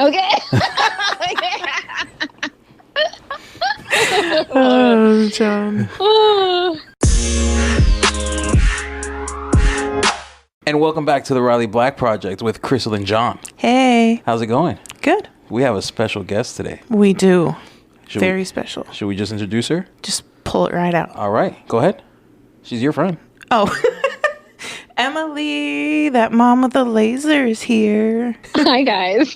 Okay. Oh, John. And welcome back to the Riley Black Project with Crystal and John. Hey. How's it going? Good. We have a special guest today. We do. Should Very we- special. Should we just introduce her? Just pull it right out. All right, go ahead. She's your friend. Oh. Emily, that mom with the laser is here. Hi, guys.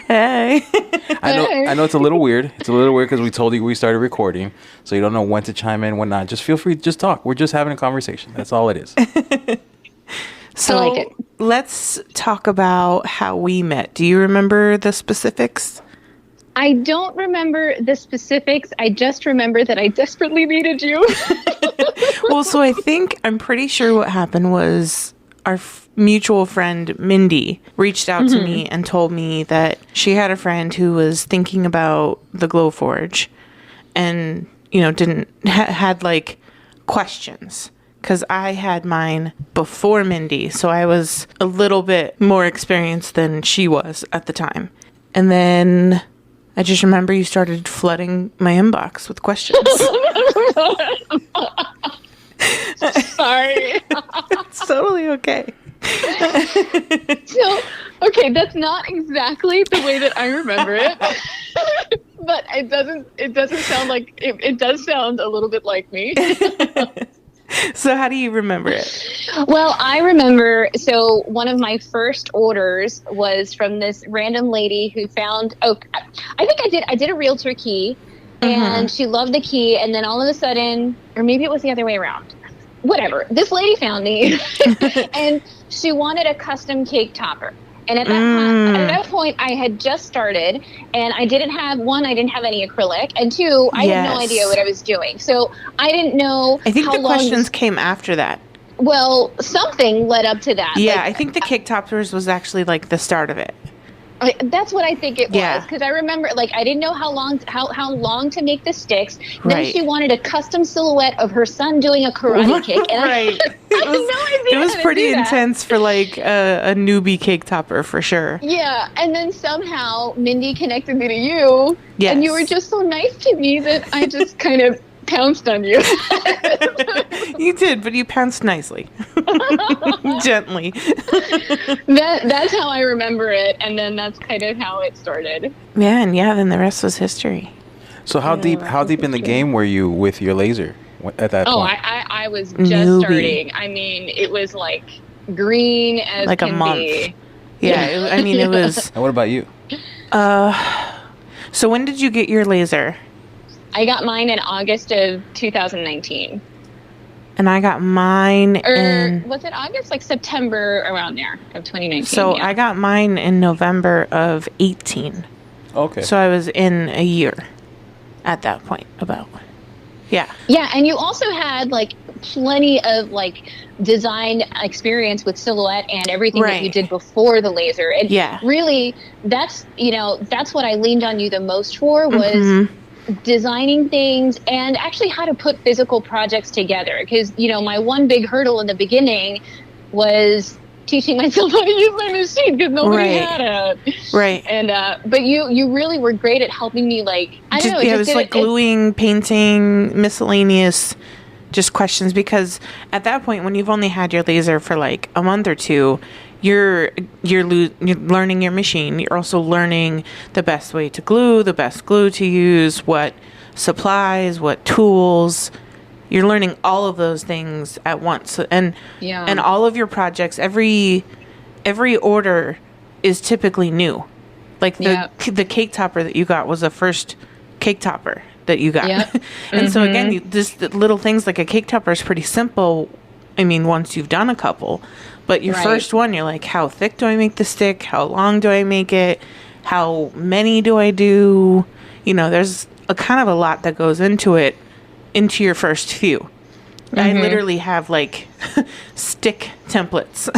Hey. I know it's a little weird. It's a little weird because we told you we started recording, so you don't know when to chime in, when not. Just feel free to just talk. We're just having a conversation. That's all it is. So I like it. Let's talk about how we met. Do you remember the specifics? I don't remember the specifics. I just remember that I desperately needed you. Well, so I'm pretty sure what happened was our mutual friend Mindy reached out to me and told me that she had a friend who was thinking about the Glowforge and, had like questions. Because I had mine before Mindy, so I was a little bit more experienced than she was at the time. And then I just remember you started flooding my inbox with questions. Sorry. It's totally okay. So, okay, that's not exactly the way that I remember it. But it doesn't sound like, it does sound a little bit like me. So how do you remember it? Well, I remember, so one of my first orders was from this random lady who found, I think I did a realtor key, and she loved the key, and then all of a sudden, or maybe it was the other way around, whatever, this lady found me, and she wanted a custom cake topper. And at that point, I had just started, and I didn't have any acrylic, and two, I had no idea what I was doing. So I didn't know. I think the questions came after that. Well, something led up to that. Yeah, I think the cake toppers was actually like the start of it. That's what I think it was, because I remember, I didn't know how long to make the sticks. Then she wanted a custom silhouette of her son doing a karate kick. And Right. it was pretty intense for a newbie cake topper for sure. Yeah, and then somehow Mindy connected me to you, and you were just so nice to me that I just kind of pounced on you. You did, but you pounced nicely. Gently. That's how I remember it, and then that's kind of how it started. Then the rest was history. So how deep in the game were you with your laser at that point? Oh, I was just starting. I mean, it was like green as like can a month. be. Yeah, it was. And what about you? So when did you get your laser? I got mine in August of 2019. And I got mine in... Was it August? Like September, around there, of 2019. So I got mine in November of 18. Okay. So I was in a year at that point, about. Yeah. Yeah, and you also had, plenty of, design experience with silhouette and everything that you did before the laser. And really, that's what I leaned on you the most for, was... designing things and actually how to put physical projects together, because my one big hurdle in the beginning was teaching myself how to use my machine, because nobody had it. Right. And but you really were great at helping me, it was gluing, painting, miscellaneous just questions, because at that point when you've only had your laser for a month or two, you're learning your machine. You're also learning the best way to glue, the best glue to use, what supplies, what tools. You're learning all of those things at once. And all of your projects, every order is typically new. The cake topper that you got was the first cake topper that you got. Yep. And so again, just little things like a cake topper is pretty simple. I mean, once you've done a couple. But your first one, you're like, how thick do I make the stick? How long do I make it? How many do I do? There's a kind of a lot that goes into it, into your first few. I literally have stick templates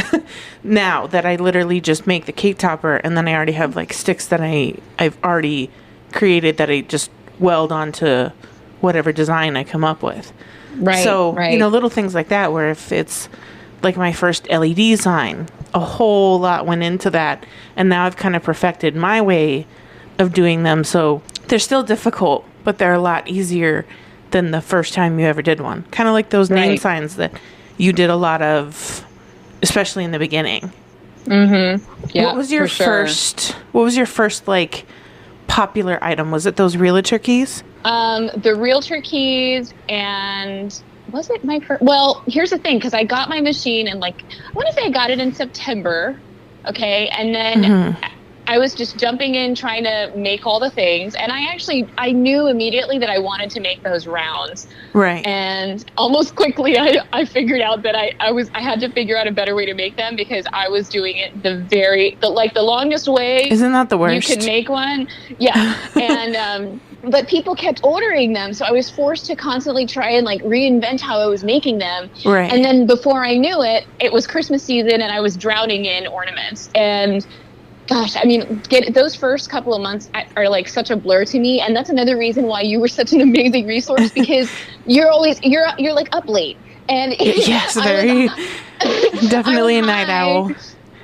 now that I literally just make the cake topper, and then I already have sticks that I've already created that I just weld onto whatever design I come up with. Right. So, little things like that, where if it's like my first LED sign. A whole lot went into that. And now I've kind of perfected my way of doing them. So they're still difficult, but they're a lot easier than the first time you ever did one. Kind of like those name signs that you did a lot of, especially in the beginning. Mm-hmm. Yeah, what was your first like popular item? Was it those realtor keys? The realtor keys, and was it my first? Well, here's the thing, because I got my machine and like, I want to say I got it in September. Okay. And then I was just jumping in, trying to make all the things. And I knew immediately that I wanted to make those rounds. Right. And almost quickly, I figured out that I had to figure out a better way to make them, because I was doing it the longest way. Isn't that the worst? You could make one. Yeah. And, but people kept ordering them. So I was forced to constantly try and like reinvent how I was making them. Right. And then before I knew it, it was Christmas season and I was drowning in ornaments. And gosh, I mean, those first couple of months are like such a blur to me. And that's another reason why you were such an amazing resource, because you're like up late. And yes, very definitely a night owl.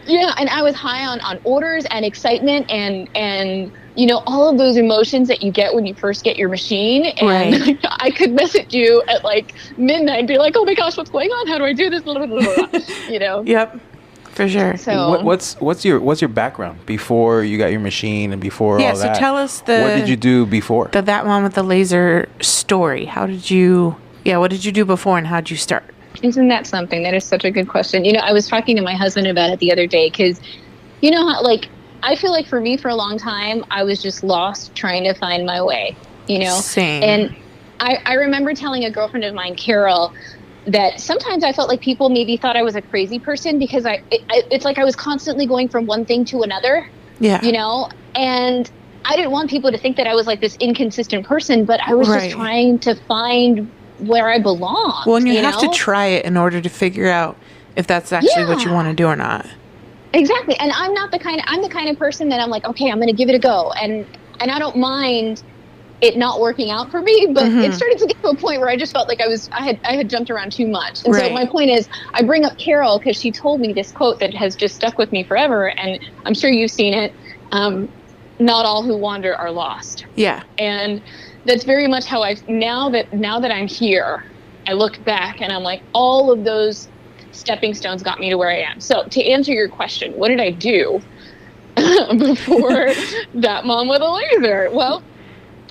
Yeah, and I was high on orders and excitement and you know, all of those emotions that you get when you first get your machine. And I could message you at like midnight and be like, oh my gosh, what's going on? How do I do this? You know? Yep, for sure. So what's your background before you got your machine and before all that? Yeah, so tell us what did you do before? That Mom with the Laser story. What did you do before and how did you start? Isn't that something? That is such a good question. You know, I was talking to my husband about it the other day, because you know how, like, I feel like for me, for a long time, I was just lost trying to find my way, you know? Same. And I remember telling a girlfriend of mine, Carol, that sometimes I felt like people maybe thought I was a crazy person, because it's like I was constantly going from one thing to another, you know? And I didn't want people to think that I was like this inconsistent person, but I was just trying to find where I belong. Well, and you have to try it in order to figure out if that's actually what you want to do or not. Exactly. And I'm the kind of person that I'm like, okay, I'm going to give it a go. And I don't mind it not working out for me, but it started to get to a point where I just felt like I had jumped around too much. And so my point is, I bring up Carol because she told me this quote that has just stuck with me forever. And I'm sure you've seen it. Not all who wander are lost. Yeah. And that's very much how now that I'm here, I look back and I'm like, all of those stepping stones got me to where I am. So to answer your question, what did I do before That Mom with a Laser? Well,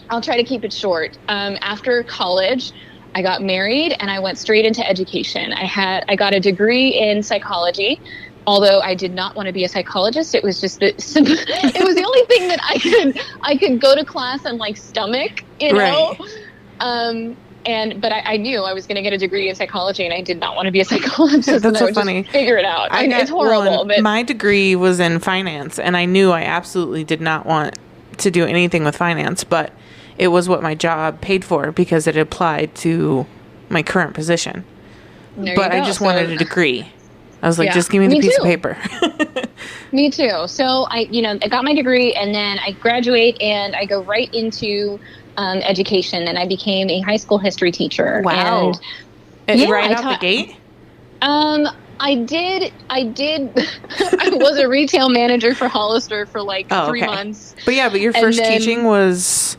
I'll try to keep it short. After college, I got married and I went straight into education. I got a degree in psychology. Although I did not want to be a psychologist, it was just it was the only thing that I could go to class and like stomach, you know. But I knew I was going to get a degree in psychology, and I did not want to be a psychologist. That's so funny. Figure it out. It's horrible. But my degree was in finance, and I knew I absolutely did not want to do anything with finance, but it was what my job paid for because it applied to my current position. But I just wanted a degree. I was like, just give me the piece of paper. Me too. So I got my degree, and then I graduate and I go right into education, and I became a high school history teacher. Wow. And right out the gate? I did. I was a retail manager for Hollister for like 3 months. But your first teaching was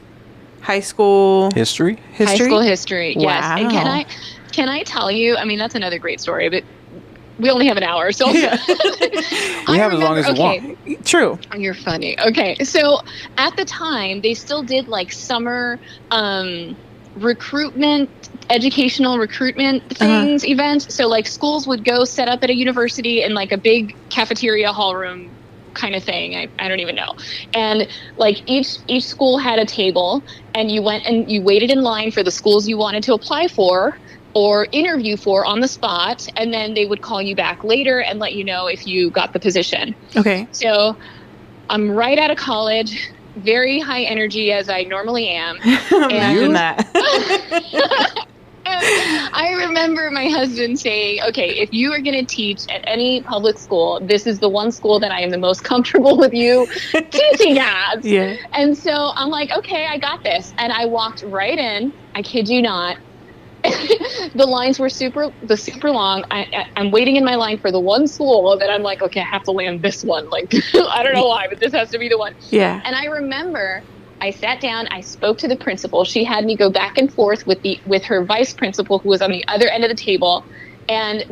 high school history? High school history, yes. Wow. And can I tell you, I mean, that's another great story, but we only have an hour, so we have as long as you want. True. You're funny. Okay, so at the time, they still did like summer educational recruitment things, events. So like schools would go set up at a university in like a big cafeteria hall room kind of thing. I don't even know. And like each school had a table, and you went and you waited in line for the schools you wanted to apply for or interview for on the spot, and then they would call you back later and let you know if you got the position. Okay. So I'm right out of college, very high energy as I normally am. Imagine that. I remember my husband saying, okay, if you are going to teach at any public school, this is the one school that I am the most comfortable with you teaching at. Yeah. And so I'm like, okay, I got this. And I walked right in. I kid you not. the lines were super long. I'm waiting in my line for the one school that I'm like, okay, I have to land this one. Like, I don't know why, but this has to be the one. Yeah. And I remember I sat down, I spoke to the principal. She had me go back and forth with her vice principal, who was on the other end of the table. And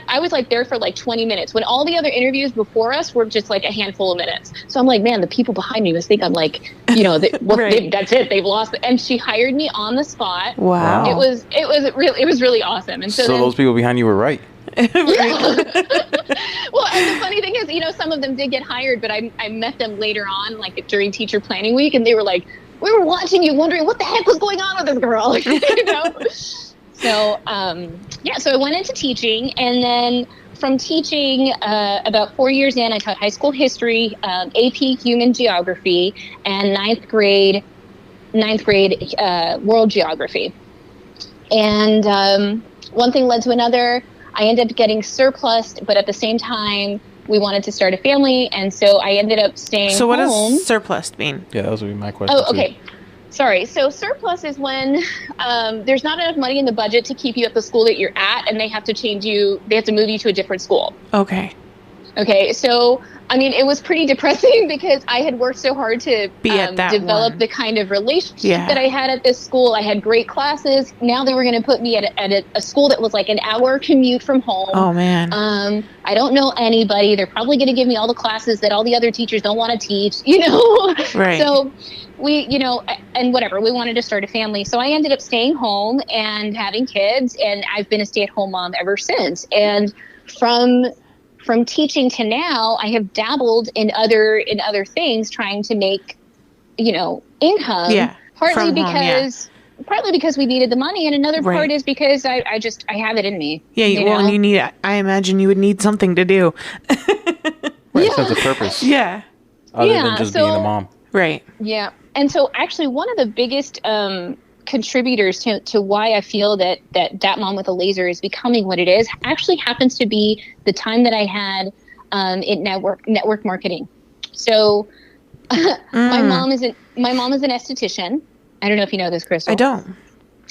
I was like there for like 20 minutes when all the other interviews before us were just like a handful of minutes. So I'm like, man, the people behind me must think I'm like, Right. that's it. They've lost it. And she hired me on the spot. Wow. It was really awesome. And so those people behind you were right. Well, and the funny thing is, some of them did get hired, but I met them later on, like during teacher planning week, and they were like, we were watching you wondering what the heck was going on with this girl, So, so I went into teaching, and then from teaching, about 4 years in, I taught high school history, AP human geography, and ninth grade world geography. And one thing led to another. I ended up getting surplus, but at the same time, we wanted to start a family, and so I ended up staying home. So what does surplus mean? Yeah, that was going to be my question. Oh, okay. Sorry. So surplus is when there's not enough money in the budget to keep you at the school that you're at, and they have to move you to a different school. Okay. Okay. So, I mean, it was pretty depressing because I had worked so hard to develop the kind of relationship that I had at this school. I had great classes. Now they were going to put me at a school that was like an hour commute from home. Oh, man. I don't know anybody. They're probably going to give me all the classes that all the other teachers don't want to teach, Right. So we, and whatever, we wanted to start a family. So I ended up staying home and having kids, and I've been a stay-at-home mom ever since. And from teaching to now, I have dabbled in other things, trying to make, income. Yeah. Partly because we needed the money, and another part is because I have it in me. Yeah. And I imagine you would need something to do. Right. Sense of purpose. Yeah. Other than just being a mom. Right. Yeah. And so actually one of the biggest contributors to why I feel that Mom with a Laser is becoming what it is actually happens to be the time that I had in network marketing. So my mom is an esthetician. I don't know if you know this, Crystal. I don't.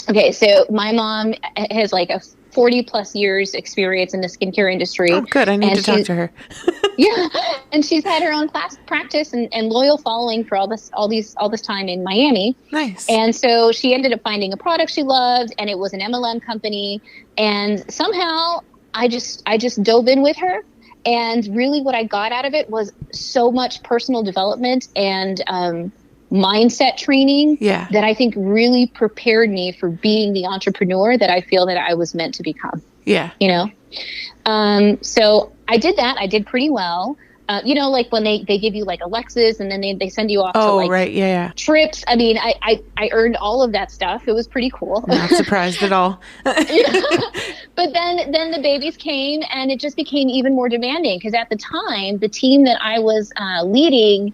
Okay, so my mom has like a 40 plus years experience in the skincare industry. Oh, good. I need to talk to her. Yeah, and she's had her own practice and loyal following for all this time in Miami. Nice. And so she ended up finding a product she loved, and it was an MLM company. And somehow I just dove in with her, and really what I got out of it was so much personal development and mindset training that I think really prepared me for being the entrepreneur that I feel that I was meant to become. Yeah. So I did that. I did pretty well. Like when they give you like a Lexus, and then they send you off to like trips. I mean, I earned all of that stuff. It was pretty cool. I'm not surprised at all. But then the babies came, and it just became even more demanding, because at the time, the team that I was leading,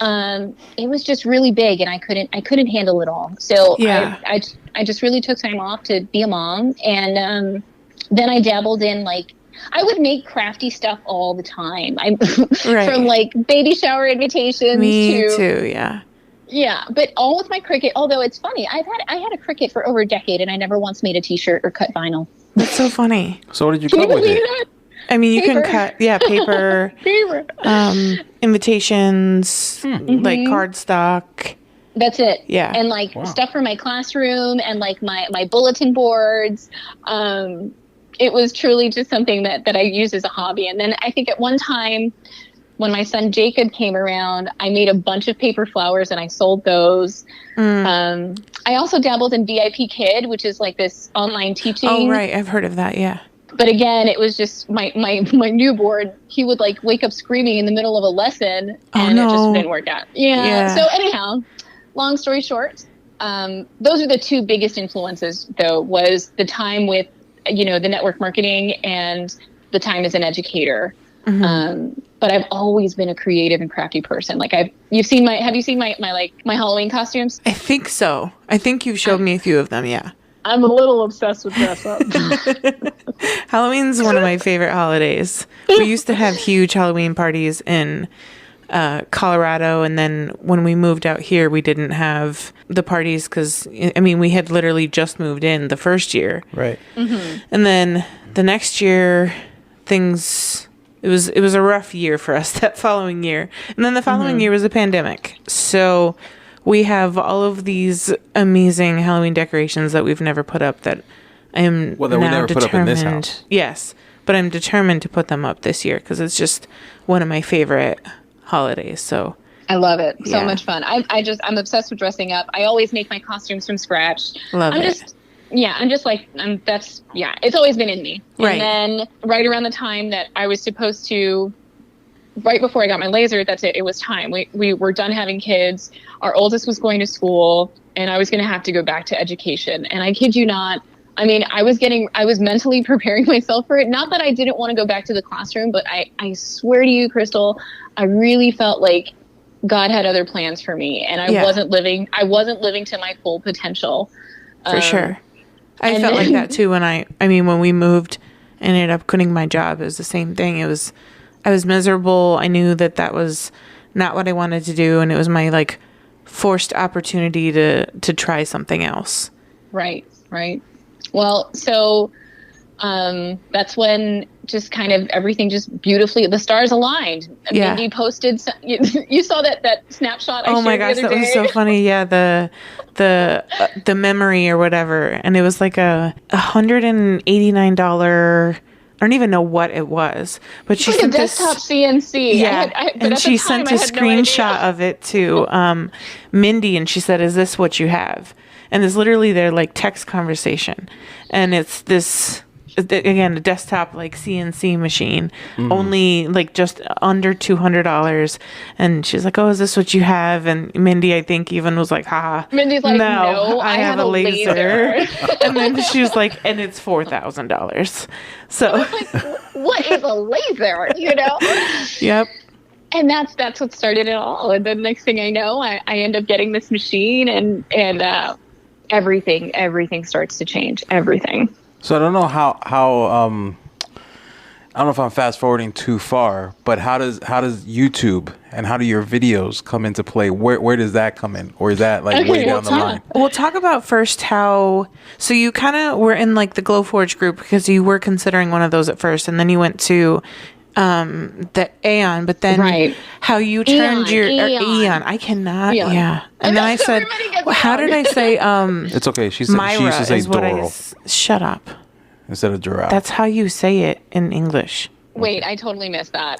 it was just really big, and I couldn't handle it all. So I just really took time off to be a mom. And then I dabbled in, like, I would make crafty stuff all the time. From like baby shower invitations. Me too. Yeah. Yeah. But all with my Cricut. Although it's funny, I had a Cricut for over a decade, and I never once made a t-shirt or cut vinyl. That's so funny. So what did you cut with it? I mean, you can cut, paper, invitations, like cardstock. That's it. Yeah. And like stuff for my classroom, and like my bulletin boards. It was truly just something that I used as a hobby. And then I think at one time, when my son Jacob came around, I made a bunch of paper flowers, and I sold those. I also dabbled in VIP Kid, which is like this online teaching. Oh, right. I've heard of that. Yeah. But again, it was just my newborn. He would like wake up screaming in the middle of a lesson, and it just didn't work out. Yeah. So anyhow, long story short, those are the two biggest influences, though, was the time with, the network marketing and the time as an educator. But I've always been a creative and crafty person. Like have you seen my Halloween costumes? I think so. I think you've showed me a few of them. Yeah. I'm a little obsessed with dress up. Halloween's one of my favorite holidays. We used to have huge Halloween parties in Colorado, and then when we moved out here, we didn't have the parties because I mean we had literally just moved in the first year, Right. and then the next year things it was a rough year for us that following year, and then the following year was a pandemic. So we have all of these amazing Halloween decorations that we've never put up that I am Well, that we never put up in this house. Yes, but I'm determined to put them up this year because it's just one of my favorite holidays. So I love it. So Yeah. much fun. I'm obsessed with dressing up. I always make my costumes from scratch. Love I'm it. just, it's always been in me. Right. And then right around the time that I was supposed to, right before I got my laser, that's it. It was time. We were done having kids. Our oldest was going to school and I was going to have to go back to education. And I kid you not, I mean, I was mentally preparing myself for it. Not that I didn't want to go back to the classroom, but I swear to you, Crystal, I really felt like God had other plans for me, and I wasn't living to my full potential. For sure. I felt like that too when when we moved and ended up quitting my job. It was the same thing. I was miserable. I knew that was not what I wanted to do, and it was my like forced opportunity to try something else. Right. Well, so that's when just kind of everything just beautifully, the stars aligned. Yeah. Mindy posted, you saw that snapshot I shared Oh my gosh, the other that was day? so funny. Yeah, the memory or whatever, and it was like a $189. I don't even know what it was, but she It's like sent a desktop this. CNC. Yeah, but and at she the time, sent a I had no idea. screenshot of it to Mindy, and she said, "Is this what you have?" And it's literally their like text conversation, and it's this again a desktop like CNC machine, only like just under $200. And she's like, "Oh, is this what you have?" And Mindy, I think, even was like, "Ha." Mindy's like, no, I have a laser." And then she was like, "And it's $4,000." So, Like, what is a laser? yep. And that's what started it all. And the next thing I know, I end up getting this machine, and everything starts to change. Everything. So I don't know how I don't know if I'm fast forwarding too far, but how does YouTube and how do your videos come into play? Where does that come in, or is that like way down the line? We'll talk about first how. So you kind of were in like the Glowforge group because you were considering one of those at first, and then you went to the Aeon, but then how you turned Eon. I cannot. Eon. Yeah. And then I said, how did I say? It's okay. She used to say Doral shut up. instead of Doral. That's how you say it in English. Wait, I totally missed that.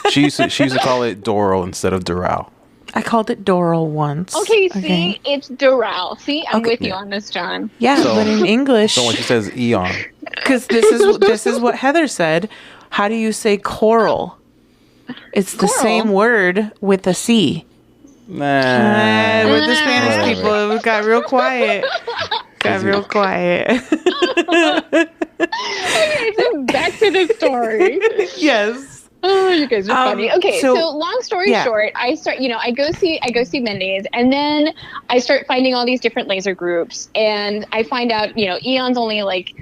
She used to call it Doral instead of Doral. I called it Doral once. Okay, see, it's Doral. See, I'm with you on this, John. Yeah, but in English, So when she says Eon, because this is what Heather said. How do you say coral? It's the same word with a C. nah. With the Spanish people, it got real quiet. Okay, so back to the story. Yes. Oh, you guys are funny. Okay, so long story yeah. short, I go see Mindy's, and then I start finding all these different laser groups, and I find out, Eon's only like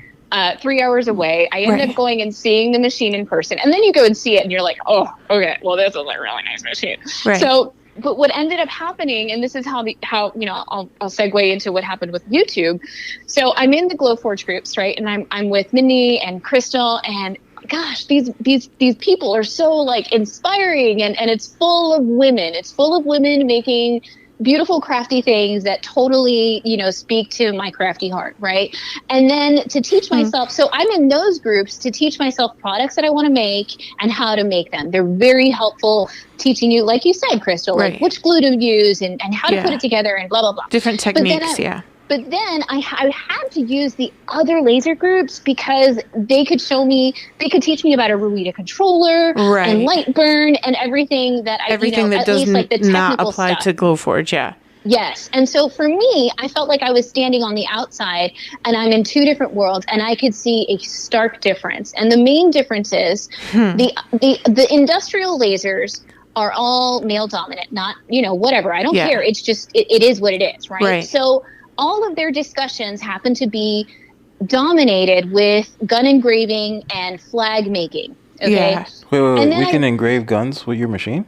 3 hours away. I end up going and seeing the machine in person, and then you go and see it, and you're like, oh, okay, well, this is a really nice machine. Right. So, but what ended up happening, and this is how I'll segue into what happened with YouTube. So I'm in the Glowforge groups, right, and I'm with Mindy and Crystal, and gosh, these people are so like inspiring, and it's full of women. It's full of women making beautiful crafty things that totally speak to my crafty heart, right? And then to teach myself, so I'm in those groups to teach myself products that I want to make and how to make them. They're very helpful, teaching you, like you said, Crystal, like which glue to use and how to put it together and blah blah blah, different techniques. But then I had to use the other laser groups because they could teach me about a Ruida controller and light burn and everything that that does not apply to Glowforge. Yeah. Yes. And so for me, I felt like I was standing on the outside and I'm in two different worlds, and I could see a stark difference. And the main difference is the industrial lasers are all male dominant, not, whatever. I don't care. It's just, it is what it is. Right. So all of their discussions happen to be dominated with gun engraving and flag making. Okay. Wait. We can engrave guns with your machine?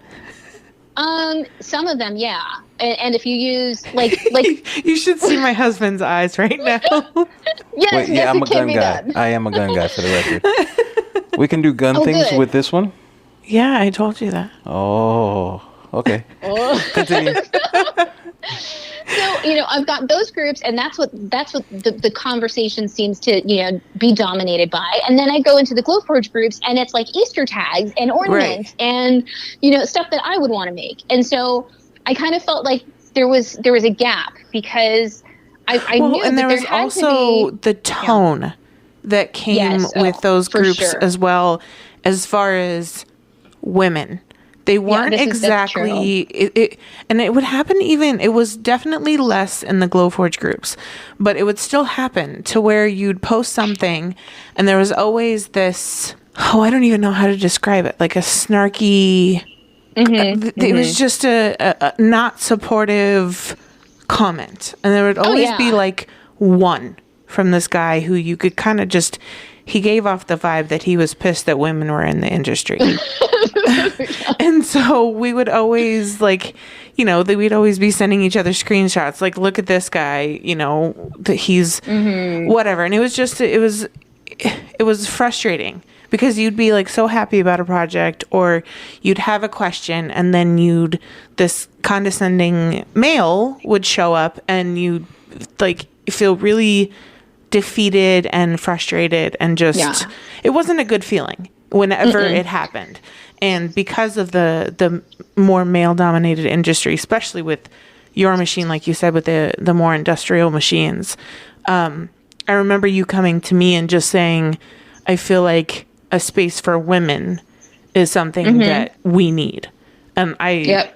Some of them, yeah. And if you use like you should see my husband's eyes right now. yes, Wait, yes, I'm it a can gun be guy. done. I am a gun guy for the record. We can do gun things good. with this one. Yeah, I told you that. Oh, okay. Oh. Continue. So, I've got those groups, and that's what the conversation seems to, be dominated by. And then I go into the Glowforge groups, and it's like Easter tags and ornaments and, stuff that I would want to make. And so I kind of felt like there was a gap, because I knew and that there was had also to be the tone that came with those groups sure. as well, as far as women. They weren't exactly it, and it would happen even. It was definitely less in the Glowforge groups, but it would still happen to where you'd post something, and there was always this. Oh, I don't even know how to describe it. Like a snarky. It was just a not supportive comment, and there would always be like one from this guy who you could kind of just. He gave off the vibe that he was pissed that women were in the industry. And so we would always we'd always be sending each other screenshots. Like, look at this guy, that he's whatever. And it was just, it was frustrating, because you'd be like so happy about a project, or you'd have a question, and then this condescending male would show up, and you'd like feel really defeated and frustrated, and just it wasn't a good feeling whenever it happened. And because of the more male dominated industry, especially with your machine, like you said, with the more industrial machines, I remember you coming to me and just saying, I feel like a space for women is something that we need. And I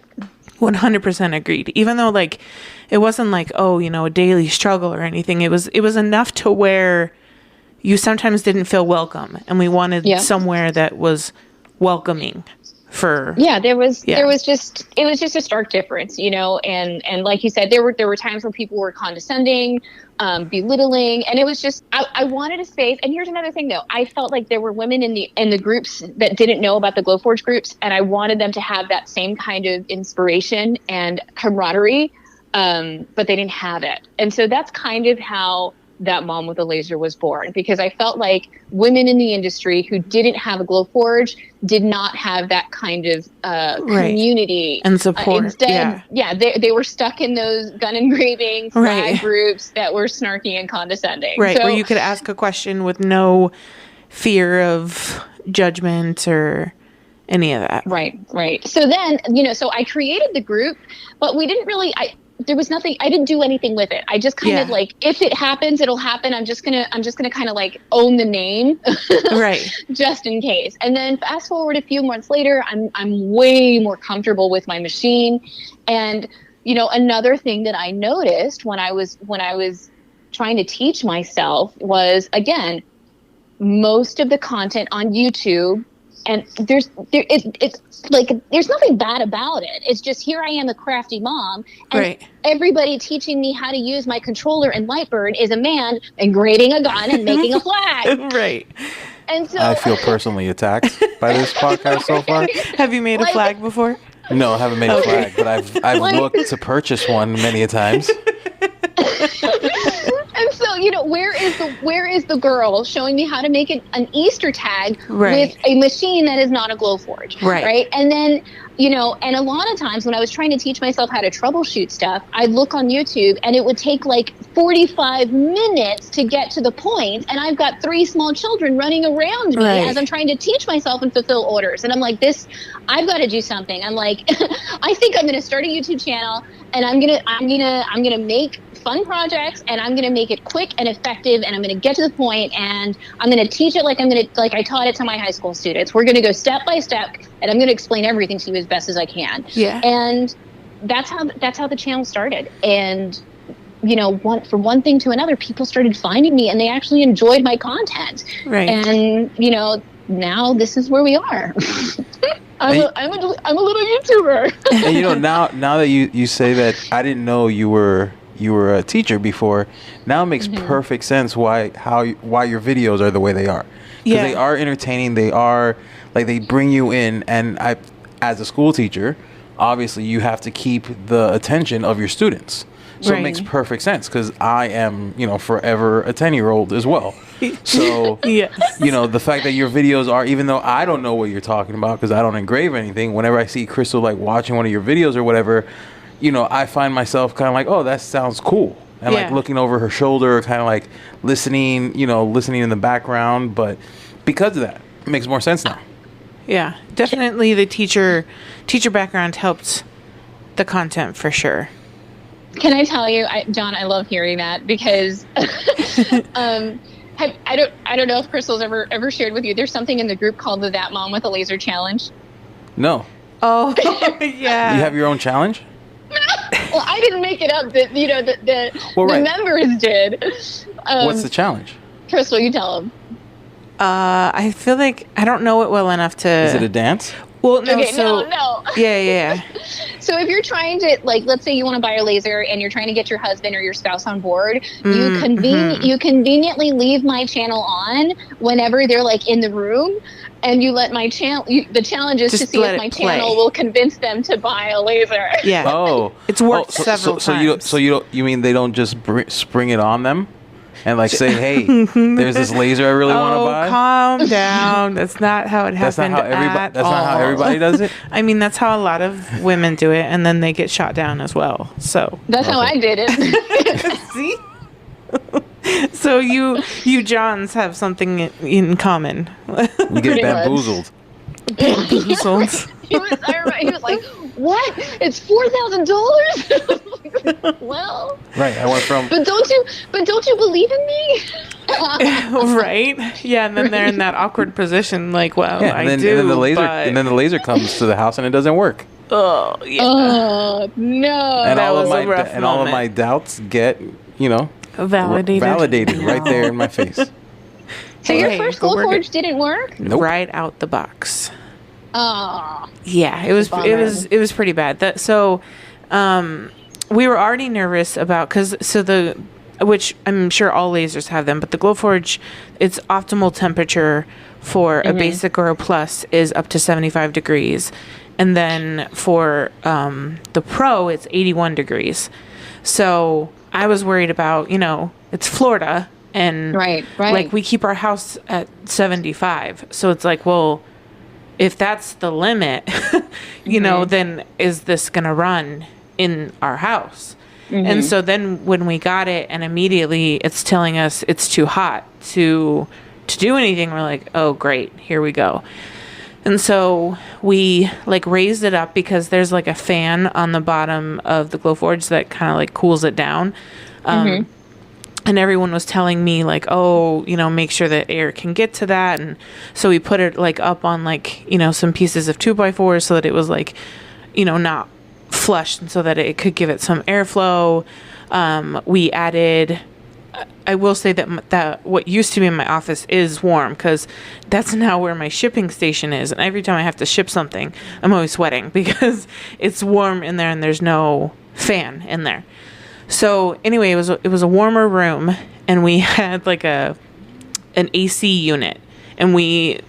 100% agreed, even though it wasn't a daily struggle or anything. It was enough to where you sometimes didn't feel welcome, and we wanted somewhere that was welcoming for. There was just a stark difference, and like you said, there were times when people were condescending, belittling, and it was just, I wanted a space. And here's another thing though, I felt like there were women in the groups that didn't know about the Glowforge groups, and I wanted them to have that same kind of inspiration and camaraderie, but they didn't have it. And so that's kind of how That Mom with a Laser was born, because I felt like women in the industry who didn't have a Glowforge did not have that kind of community and support. Instead, they were stuck in those gun engraving flag groups that were snarky and condescending. Right, so, where you could ask a question with no fear of judgment or any of that. Right. So then, so I created the group, but we didn't really. There was nothing. I didn't do anything with it. I just kind of if it happens, it'll happen. I'm just gonna kind of own the name, right? Just in case. And then fast forward a few months later, I'm way more comfortable with my machine. And another thing that I noticed when I was trying to teach myself was, again, most of the content on YouTube. And it's there's nothing bad about it. It's just, here I am, a crafty mom, and everybody teaching me how to use my controller and Lightbird is a man engraving a gun and making a flag. Right. And so I feel personally attacked by this podcast so far. Have you made a flag before? No, I haven't made a flag, but I've looked to purchase one many a times. And so, where is the girl showing me how to make an Easter tag with a machine that is not a Glowforge? Right. And then, and a lot of times when I was trying to teach myself how to troubleshoot stuff, I'd look on YouTube and it would take 45 minutes to get to the point. And I've got 3 small children running around me as I'm trying to teach myself and fulfill orders. And I'm like, I've got to do something. I'm like, I think I'm going to start a YouTube channel, and I'm going to make fun projects, and I'm going to make it quick and effective, and I'm going to get to the point, and I'm going to teach it like I taught it to my high school students. We're going to go step by step, and I'm going to explain everything to you as best as I can. Yeah. And that's how the channel started. And from one thing to another, people started finding me, and they actually enjoyed my content. Right. And now this is where we are. I'm a little YouTuber. And now that you say that, I didn't know you were a teacher before. Now it makes perfect sense why your videos are the way they are. Because they are entertaining. They are they bring you in. And I, as a school teacher, obviously you have to keep the attention of your students. So it makes perfect sense, because I am, forever a 10-year-old as well. So, yes. The fact that your videos are, even though I don't know what you're talking about because I don't engrave anything, whenever I see Crystal like watching one of your videos or whatever, I find myself kind of like, oh, that sounds cool. And like looking over her shoulder, kind of like listening in the background. But because of that, it makes more sense now. Yeah, definitely the teacher background helped the content for sure. Can I tell you, John, I love hearing that because I don't know if Crystal's ever shared with you. There's something in the group called the That Mom with a Laser Challenge. No. Oh, yeah. You have your own challenge? Well, I didn't make it up. The members did. What's the challenge? Crystal, you tell them. I feel like I don't know it well enough to. Is it a dance? Well, no. Okay, so no. Yeah. So if you're trying to, like, let's say you want to buy a laser and you're trying to get your husband or your spouse on board, you conveniently leave my channel on whenever they're like in the room, and you let my channel. The challenge is just to see if my channel will convince them to buy a laser. Yeah. Oh, it's worked several times. So you mean they don't just spring it on them? And like say, hey, there's this laser I really want to buy. Calm down. That's not how it happened. That's not how everybody does it. I mean, that's how a lot of women do it, and then they get shot down as well. So that's how I did it. See. So you Johns have something in common. You get bamboozled. Bamboozled. He was like, what? It's $4,000? Well, right. I went from. But don't you believe in me? Right. Yeah, and then they're in that awkward position, like, well, yeah, and then, do. And then the laser comes to the house and it doesn't work. Oh yeah. Oh no. And that all was of my a rough moment. all of my doubts get validated right there in my face. So your first Glowforge didn't work? Nope. Right out the box. Oh. Yeah, it was pretty bad. So we were already nervous about which I'm sure all lasers have them, but the Glowforge, its optimal temperature for a basic or a plus is up to 75 degrees. And then for the Pro, it's 81 degrees. So I was worried about, it's Florida, and right. like we keep our house at 75. So it's like, well, if that's the limit, then is this going to run in our house? And so then when we got it and immediately it's telling us it's too hot to do anything, we're like, oh, great, here we go. And so we like raised it up because there's like a fan on the bottom of the Glowforge that kind of like cools it down. And everyone was telling me like, oh, make sure that air can get to that. And so we put it like up on like, some pieces of 2x4 so that it was like, not flush, and so that it could give it some airflow. We added, I will say that what used to be in my office is warm because that's now where my shipping station is. And every time I have to ship something, I'm always sweating because it's warm in there and there's no fan in there. So anyway, it was a warmer room, and we had like an AC unit, and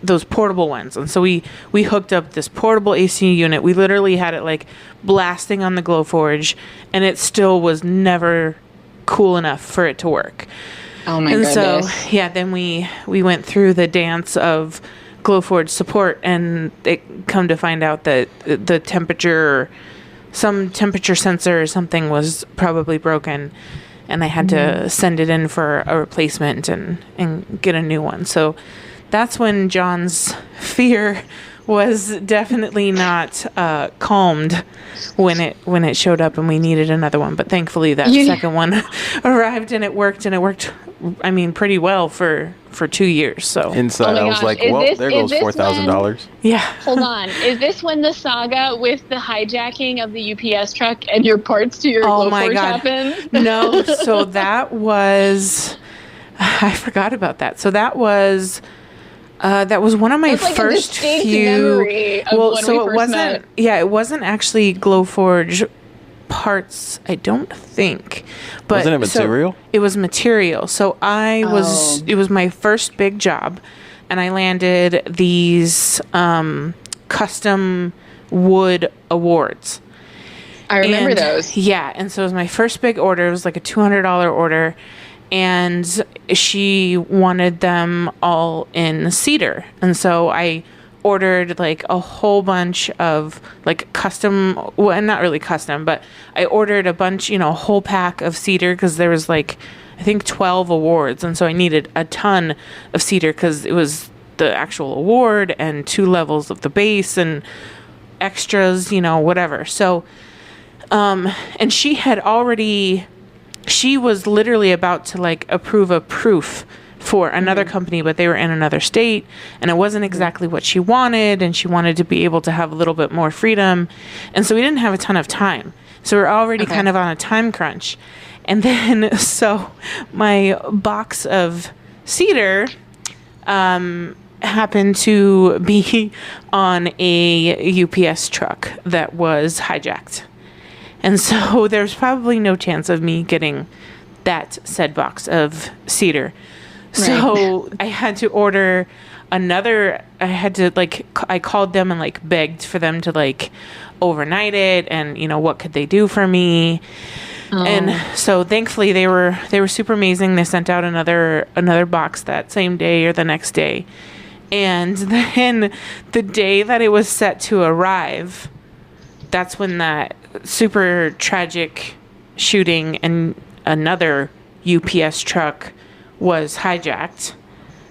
those portable ones. And so we hooked up this portable AC unit. We literally had it like blasting on the Glowforge, and it still was never cool enough for it to work. Oh my goodness. And so, yeah, then we went through the dance of Glowforge support, and it come to find out that the temperature, some temperature sensor or something was probably broken, and I had to send it in for a replacement and get a new one. So that's when John's fear was definitely not calmed when it showed up and we needed another one. But thankfully that second one arrived, and it worked pretty well for 2 years. So inside I was like, well, there goes $4,000. Yeah. Hold on. Is this when the saga with the hijacking of the UPS truck and your parts to your Glowforge happened? No, so that was, I forgot about that. So that was one of my first few. It wasn't actually Glowforge parts, I don't think. But wasn't it material? So it was material. So it was my first big job, and I landed these custom wood awards. I remember those. Yeah. And so it was my first big order. It was like a $200 order. And she wanted them all in cedar. And so I ordered like a whole bunch of like custom, well, not really custom, but I ordered a bunch, you know, a whole pack of cedar because there was like, I think 12 awards. And so I needed a ton of cedar because it was the actual award and 2 levels of the base and extras, you know, whatever. So, and she was literally about to like approve a proof for another company, but they were in another state and it wasn't exactly what she wanted. And she wanted to be able to have a little bit more freedom. And so we didn't have a ton of time. So we're already kind of on a time crunch. And then, so my box of cedar, happened to be on a UPS truck that was hijacked. And so there's probably no chance of me getting that said box of cedar. Right. So I had to order another. I called them and like begged for them to like overnight it, and you know, what could they do for me? Oh. And so thankfully they were super amazing. They sent out another box that same day or the next day. And then the day that it was set to arrive, that's when that super tragic shooting and another UPS truck was hijacked.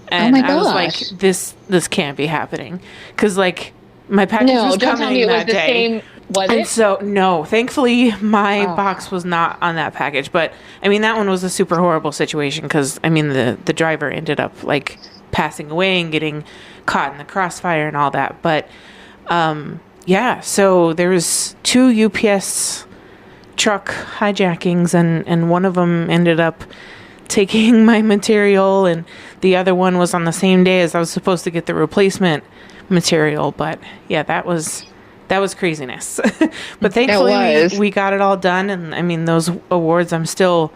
And I was like, this can't be happening. Because, like, my package was coming that day. Was it? And so, no, thankfully my box was not on that package. But, I mean, that one was a super horrible situation because, I mean, the driver ended up, like, passing away and getting caught in the crossfire and all that. But, yeah, so there was 2 UPS truck hijackings, and one of them ended up taking my material, and the other one was on the same day as I was supposed to get the replacement material. But yeah, that was craziness. But thankfully we got it all done, and I mean, those awards, they're still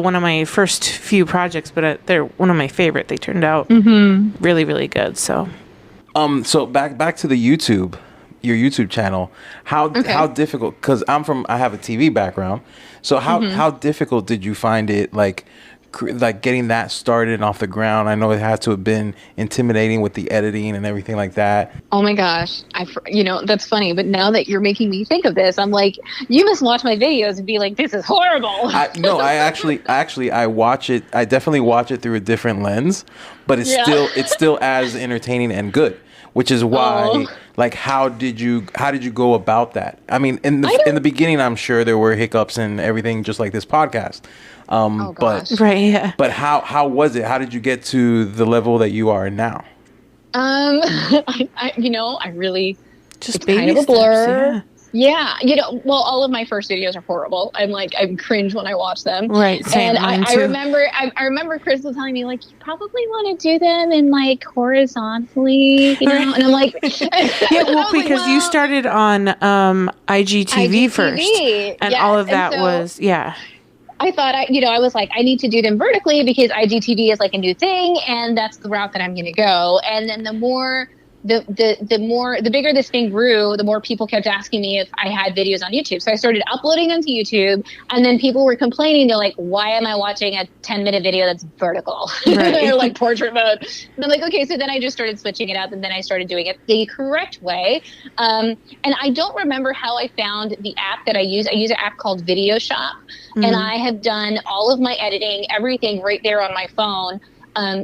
one of my first few projects, but they're one of my favorite. They turned out really, really good. So so back to the your YouTube channel, how difficult, because I have a TV background, so how difficult did you find it, like getting that started and off the ground? I know it had to have been intimidating with the editing and everything like that. Oh my gosh, that's funny, but now that you're making me think of this, I'm like, you must watch my videos and be like, this is horrible. I watch it. I definitely watch it through a different lens, but it's still as entertaining and good. Which is why, like, how did you go about that? I mean, in the beginning, I'm sure there were hiccups and everything, just like this podcast. But how was it? How did you get to the level that you are now? I really just it's kind of a blur. Yeah, all of my first videos are horrible. I cringe when I watch them. Right, same. And I remember Chris was telling me, like, you probably want to do them in like horizontally, And I'm like, yeah, well, because you started on IGTV first, and all of that was I thought I was like, I need to do them vertically because IGTV is like a new thing, and that's the route that I'm going to go. And then the bigger this thing grew, the more people kept asking me if I had videos on YouTube. So I started uploading them to YouTube, and then people were complaining. They're like, why am I watching a 10-minute video that's vertical? Right. Or like portrait mode. And I'm like, okay. So then I just started switching it up, and then I started doing it the correct way. And I don't remember how I found the app that I use. I use an app called Video Shop, and I have done all of my editing, everything right there on my phone.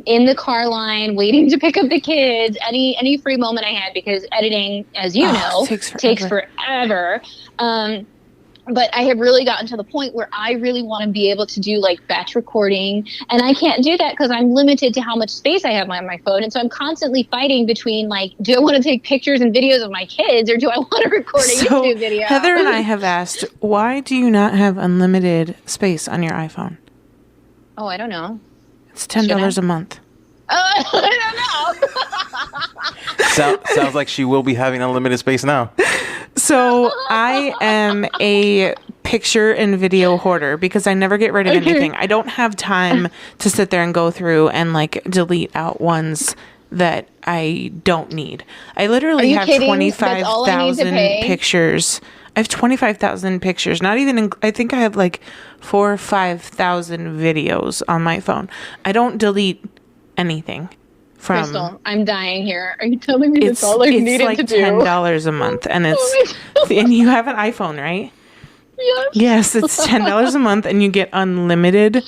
In the car line, waiting to pick up the kids, any free moment I had, because editing, as you know, takes forever. But I have really gotten to the point where I really want to be able to do like batch recording, and I can't do that because I'm limited to how much space I have on my phone. And so I'm constantly fighting between, like, do I want to take pictures and videos of my kids, or do I want to record a YouTube video? Heather and I have asked, why do you not have unlimited space on your iPhone? Oh, I don't know. It's $10 a month. I don't know. Sounds like she will be having unlimited space now. So I am a picture and video hoarder because I never get rid of anything. I don't have time to sit there and go through and like delete out ones that I don't need. I literally have kidding? That's all I need to 25,000 pay? pictures. I have 25,000 pictures. Not even, I think I have like 4,000 or 5,000 videos on my phone. I don't delete anything from. Crystal, I'm dying here. Are you telling me that's all I needed like to do? $10 a month, and Oh and you have an iPhone, right? Yes. Yes, it's $10 a month, and you get unlimited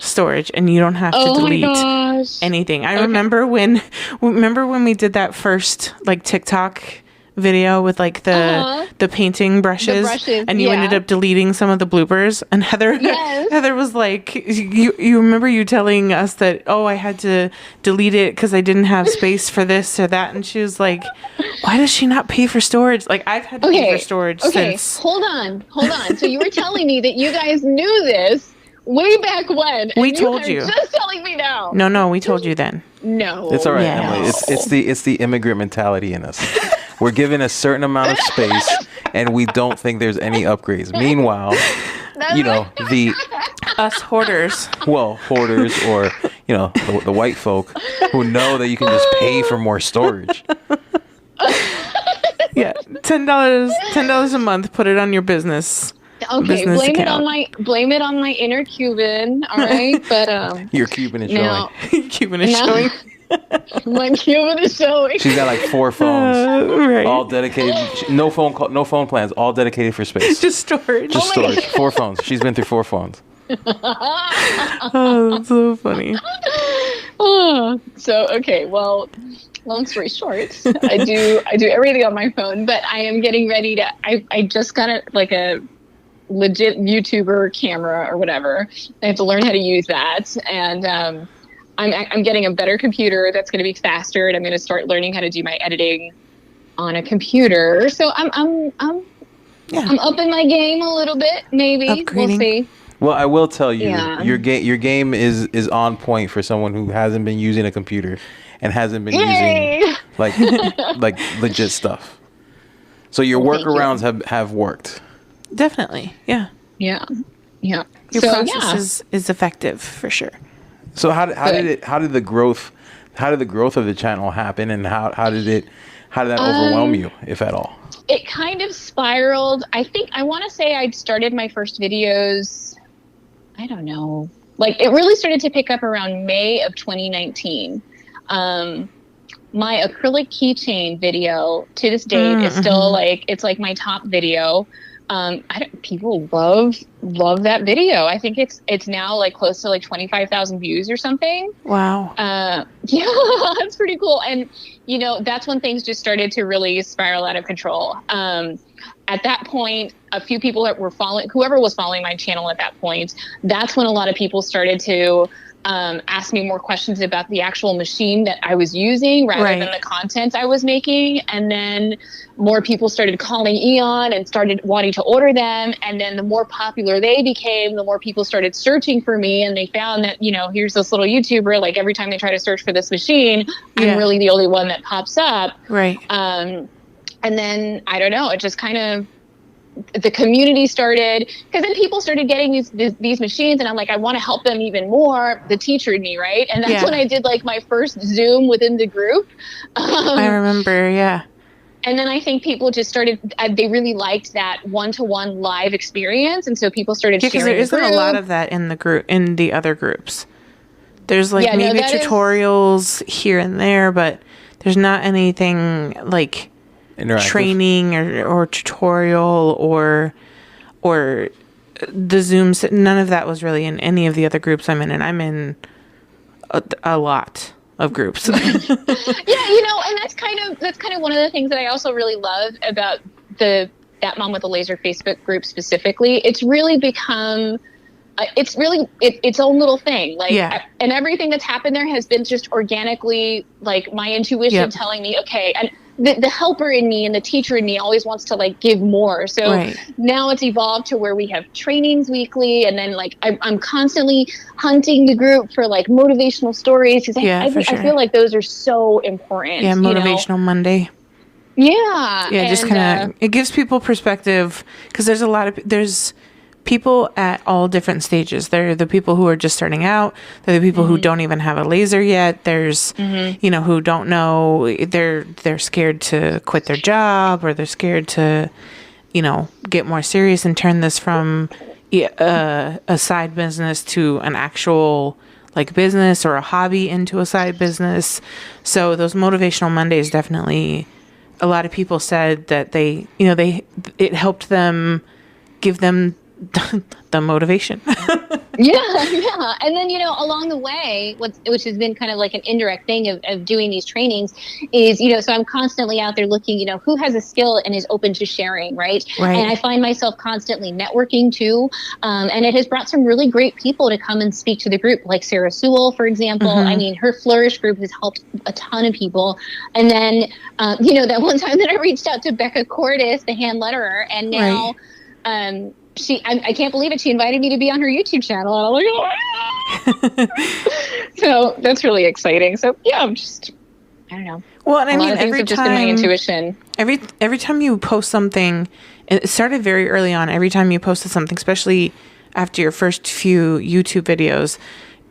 storage, and you don't have to delete anything. I remember when we did that first like TikTok video with like the painting brushes, and you ended up deleting some of the bloopers, and Heather was like, you remember you telling us that, oh, I had to delete it because I didn't have space for this or that, and she was like, why does she not pay for storage? Like, I've had to pay for storage since. Hold on. So you were telling me that you guys knew this way back when. We told you. Just telling me now. No, we told you then. No. It's all right, Yeah. Emily. It's the immigrant mentality in us. We're given a certain amount of space, and we don't think there's any upgrades. Meanwhile, the us hoarders. Well, hoarders, or the white folk who know that you can just pay for more storage. Yeah, $10 a month. Put it on your business. Okay, blame it on my inner Cuban. All right, but your Cuban is showing. Cuban is showing. My Cuban is showing. She's got like 4 phones, right. all dedicated. No phone plans, all dedicated for space. Just storage. Just storage. 4 phones. She's been through 4 phones. Oh, that's so funny. So okay, well, long story short, I do everything on my phone, but I am getting ready to. I just got a legit YouTuber camera or whatever. I have to learn how to use that, and I'm getting a better computer that's going to be faster, and I'm going to start learning how to do my editing on a computer. So I'm upping my game a little bit. Maybe Upgrading. We'll see. Well, I will tell you, your game is on point for someone who hasn't been using a computer and hasn't been using like legit stuff. So your workarounds have worked. Definitely, yeah. Yeah. Your process is effective for sure. So how did the growth of the channel happen, and how did that overwhelm you, if at all? It kind of spiraled. I want to say I'd started my first videos, I don't know. Like, it really started to pick up around May of 2019. My acrylic keychain video to this date is still it's like my top video. People love that video. I think it's now like close to like 25,000 views or something. Wow. Yeah, that's pretty cool. And that's when things just started to really spiral out of control. At that point, a few people that were whoever was following my channel at that point, that's when a lot of people started to ask me more questions about the actual machine that I was using rather than the content I was making. And then more people started calling Eon and started wanting to order them. And then the more popular they became, the more people started searching for me. And they found that, here's this little YouTuber, like every time they try to search for this machine, I'm really the only one that pops up. Right. And then, I don't know, it just kind of, the community started, because then people started getting these machines, and I'm like, I want to help them even more. The teacher in me, right? And that's when I did like my first Zoom within the group. I remember, yeah. And then I think people just started, they really liked that one-to-one live experience, and so people started sharing. Because there isn't a lot of that in the group, in the other groups. There's like maybe tutorials here and there, but there's not anything like training or tutorial or the Zooms. None of that was really in any of the other groups I'm in, and I'm in a lot of groups. And that's kind of one of the things that I also really love about the That Mom with a Laser Facebook group specifically. It's really become its own little thing. And everything that's happened there has been just organically, like, my intuition telling me, okay, and the helper in me and the teacher in me always wants to like give more. So now it's evolved to where we have trainings weekly, and then like I'm constantly hunting the group for like motivational stories, because I feel like those are so important. Yeah, motivational Monday. Yeah. Yeah, just kind of it gives people perspective, because there's people at all different stages. There are the people who are just starting out. There are the people who don't even have a laser yet. There's, you know, who don't know. They're scared to quit their job, or they're scared to, you know, get more serious and turn this from a side business to an actual like business, or a hobby into a side business. So those motivational Mondays, definitely, a lot of people said that they, you know, it helped them, give them the motivation. Yeah. And then, you know, along the way, which has been kind of like an indirect thing of doing these trainings is, you know, so I'm constantly out there looking, you know, who has a skill and is open to sharing, right? And I find myself constantly networking too. And it has brought some really great people to come and speak to the group, like Sarah Sewell, for example. I mean, her Flourish group has helped a ton of people. And then, you know, that one time that I reached out to Becca Cordis, the hand letterer, and now, I can't believe it. She invited me to be on her YouTube channel. And I'm like, oh. So that's really exciting. So yeah, I don't know. Well, and I mean, every time, just been my intuition. Every time you post something, it started very early on. Every time you posted something, especially after your first few YouTube videos,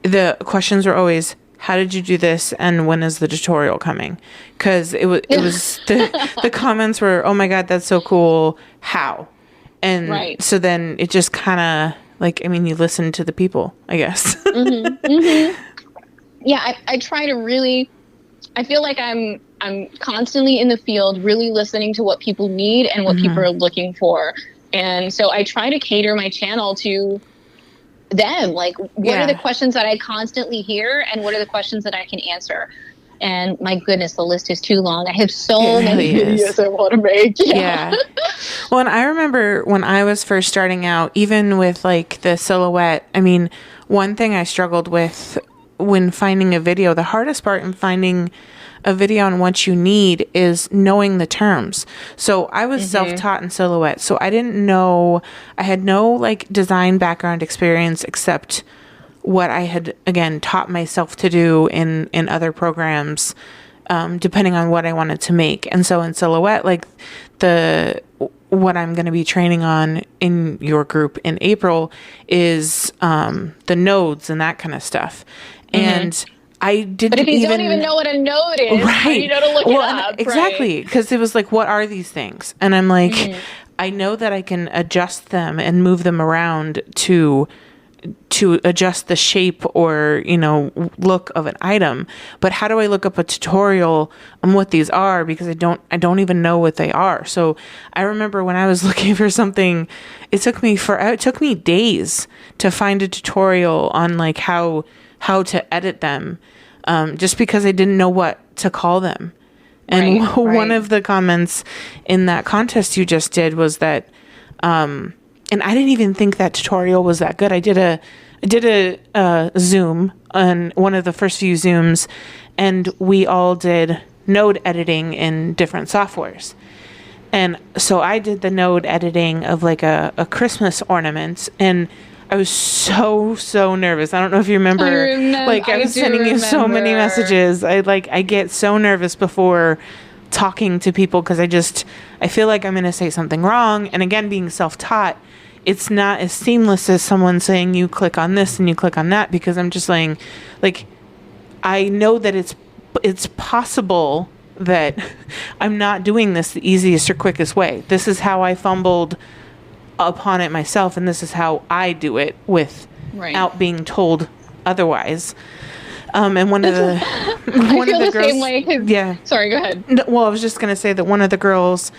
the questions were always, how did you do this? And when is the tutorial coming? Because it was the comments were, oh my God, that's so cool. How? And so then it just kind of like, I mean, you listen to the people, I guess. Yeah, I try to really, I feel like I'm constantly in the field, really listening to what people need and what people are looking for. And so I try to cater my channel to them. Like, what are the questions that I constantly hear, and what are the questions that I can answer? And my goodness, the list is too long. I have so many videos I want to make. Yeah. Well, and I remember when I was first starting out, even with like the silhouette, I mean, one thing I struggled with when finding a video, the hardest part in finding a video on what you need is knowing the terms. So I was self-taught in silhouette. So I didn't know, I had no like design background experience except what I had, again, taught myself to do in other programs, depending on what I wanted to make. And so in silhouette, like what I'm going to be training on in your group in April is the nodes and that kind of stuff. And I didn't But if you don't even know what a node is, you know to look it up. Exactly. Because it was like, what are these things? And I'm like, I know that I can adjust them and move them around to adjust the shape or, you know, look of an item. But how do I look up a tutorial on what these are? Because I don't even know what they are. So I remember when I was looking for something, it took me days to find a tutorial on like how to edit them, just because I didn't know what to call them. And one of the comments in that contest you just did was that, and I didn't even think that tutorial was that good. I did a Zoom on one of the first few Zooms, and we all did node editing in different softwares. And so I did the node editing of like a Christmas ornament, and I was so nervous. I don't know if you remember. I was sending you so many messages. I get so nervous before talking to people because I feel like I'm going to say something wrong. And again, being self-taught, it's not as seamless as someone saying you click on this and you click on that, because I'm just saying, like, I know that it's possible that I'm not doing this the easiest or quickest way. This is how I fumbled upon it myself, and this is how I do it without being told otherwise. And one of the girls, same way. Sorry, go ahead. Well, I was just gonna say that one of the girls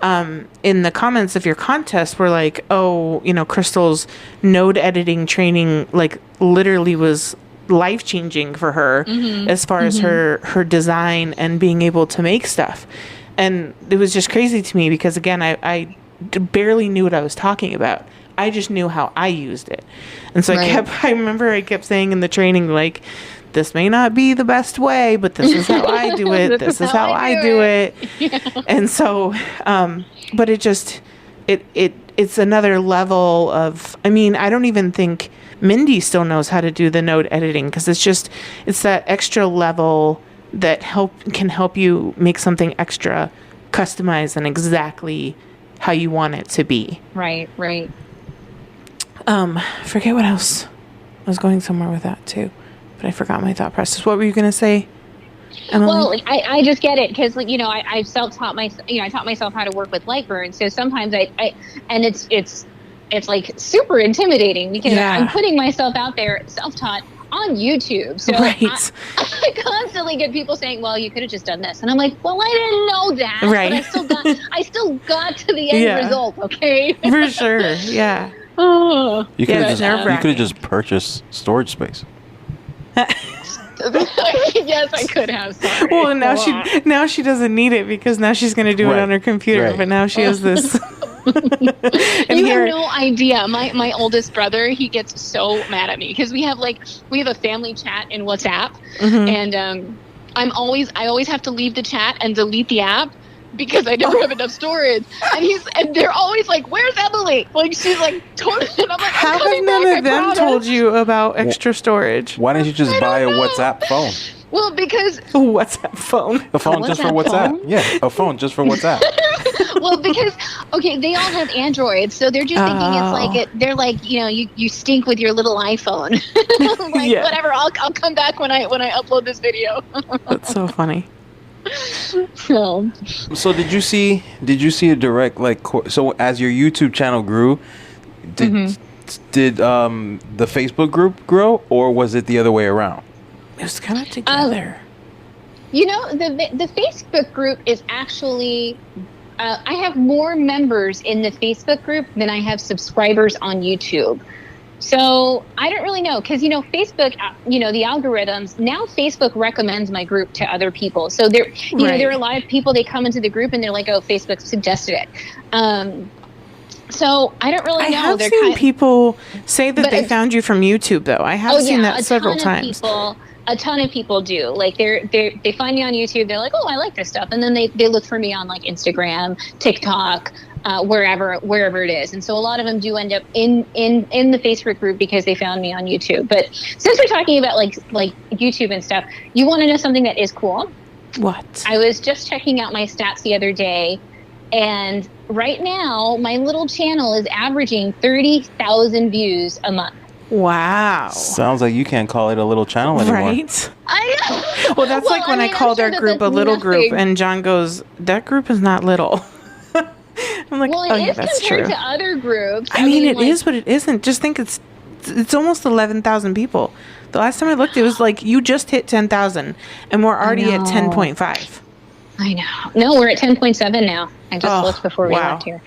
in the comments of your contest were like, oh, you know, Crystal's node editing training like literally was life-changing for her as far as her design and being able to make stuff. And it was just crazy to me because, again, I barely knew what I was talking about. I just knew how I used it. And so I remember I kept saying in the training, like, this may not be the best way, but this is how I do it. This is how I do it. Yeah. And so, but it's another level of, I mean, I don't even think Mindy still knows how to do the node editing, because it's that extra level that can help you make something extra customized and exactly how you want it to be. Right. Forget what else. I was going somewhere with that too, but I forgot my thought process. What were you going to say, Emily? Well, I just get it because, like, I self-taught I taught myself how to work with Lightroom. So sometimes and it's like super intimidating because I'm putting myself out there self-taught on YouTube. So right. I constantly get people saying, well, you could have just done this. And I'm like, well, I didn't know that. Right. But I still got to the end result. Okay. For sure. Yeah. Oh, you could have just purchased storage space. Yes, I could have. Sorry. Well, now she doesn't need it because now she's going to do it on her computer. Right. But now she has this. And you have no idea. My oldest brother, he gets so mad at me because we have a family chat in WhatsApp, and I always have to leave the chat and delete the app because I never have enough storage. And they're always like, "Where's Emily?" Like, she's like, totally. And I'm like, how have none of them told you about extra storage? Why don't you just buy a WhatsApp phone? Well, because a WhatsApp phone. A phone just for WhatsApp. Phone? Yeah, a phone just for WhatsApp. Well, because they all have Androids, so they're just thinking it's like they're like, you stink with your little iPhone. Like, whatever. I'll come back when I upload this video. That's so funny. So did you see a direct so as your YouTube channel grew, did the Facebook group grow, or was it the other way around? It was kind of together. The Facebook group is actually I have more members in the Facebook group than I have subscribers on YouTube. So I don't really know because, Facebook, the algorithms, now Facebook recommends my group to other people. So there are a lot of people, they come into the group and they're like, oh, Facebook suggested it. So I don't really know. I have seen people say that they found you from YouTube, though. I have seen that several times. A ton of people do. Like they find me on YouTube. They're like, oh, I like this stuff, and then they look for me on like Instagram, TikTok, wherever it is. And so a lot of them do end up in the Facebook group because they found me on YouTube. But since we're talking about like YouTube and stuff, you want to know something that is cool? What? I was just checking out my stats the other day, and right now my little channel is averaging 30,000 views a month. Wow. Sounds like you can't call it a little channel anymore. Right? I know. Well, that's when I called our group a little group, and John goes, that group is not little. I'm like, well, it is that's compared true. to other groups. I mean, it is, but it isn't. Just think it's almost 11,000 people. The last time I looked, it was like you just hit 10,000, and we're already at 10.5. I know. No, we're at 10.7 now. I just looked before we left here.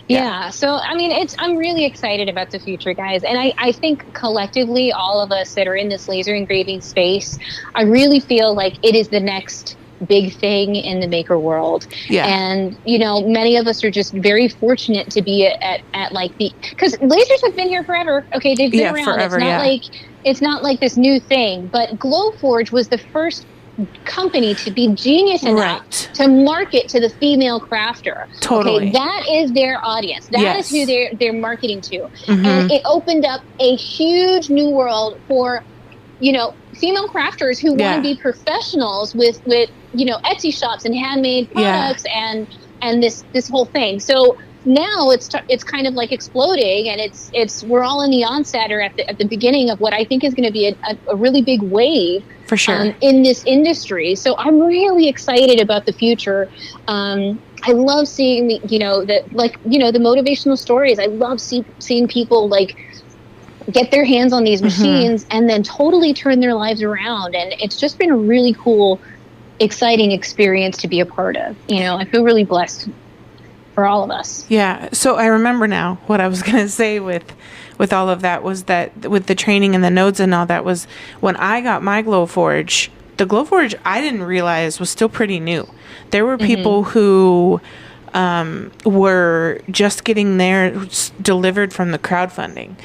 Yeah. So, I mean, I'm really excited about the future, guys. And I think collectively, all of us that are in this laser engraving space, I really feel like it is the next big thing in the maker world. Yeah. And, many of us are just very fortunate to be at like because lasers have been here forever. Okay. They've been around. Forever, it's not like this new thing, but Glowforge was the first company to be genius enough to market to the female crafter. Totally. Okay, that is their audience. That is who they're marketing to. And it opened up a huge new world for, female crafters who want to be professionals with Etsy shops and handmade products and this whole thing. So now it's kind of like exploding, and we're all in the onset or at the beginning of what I think is going to be a really big wave for sure in this industry. So I'm really excited about the future. I love seeing the motivational stories. I love seeing people get their hands on these machines and then totally turn their lives around. And it's just been a really cool, exciting experience to be a part of. I feel really blessed for all of us. Yeah. So I remember now what I was going to say with all of that was that with the training and the nodes and all that was when I got my Glowforge, the Glowforge I didn't realize was still pretty new. There were people who were just getting theirs delivered from the crowdfunding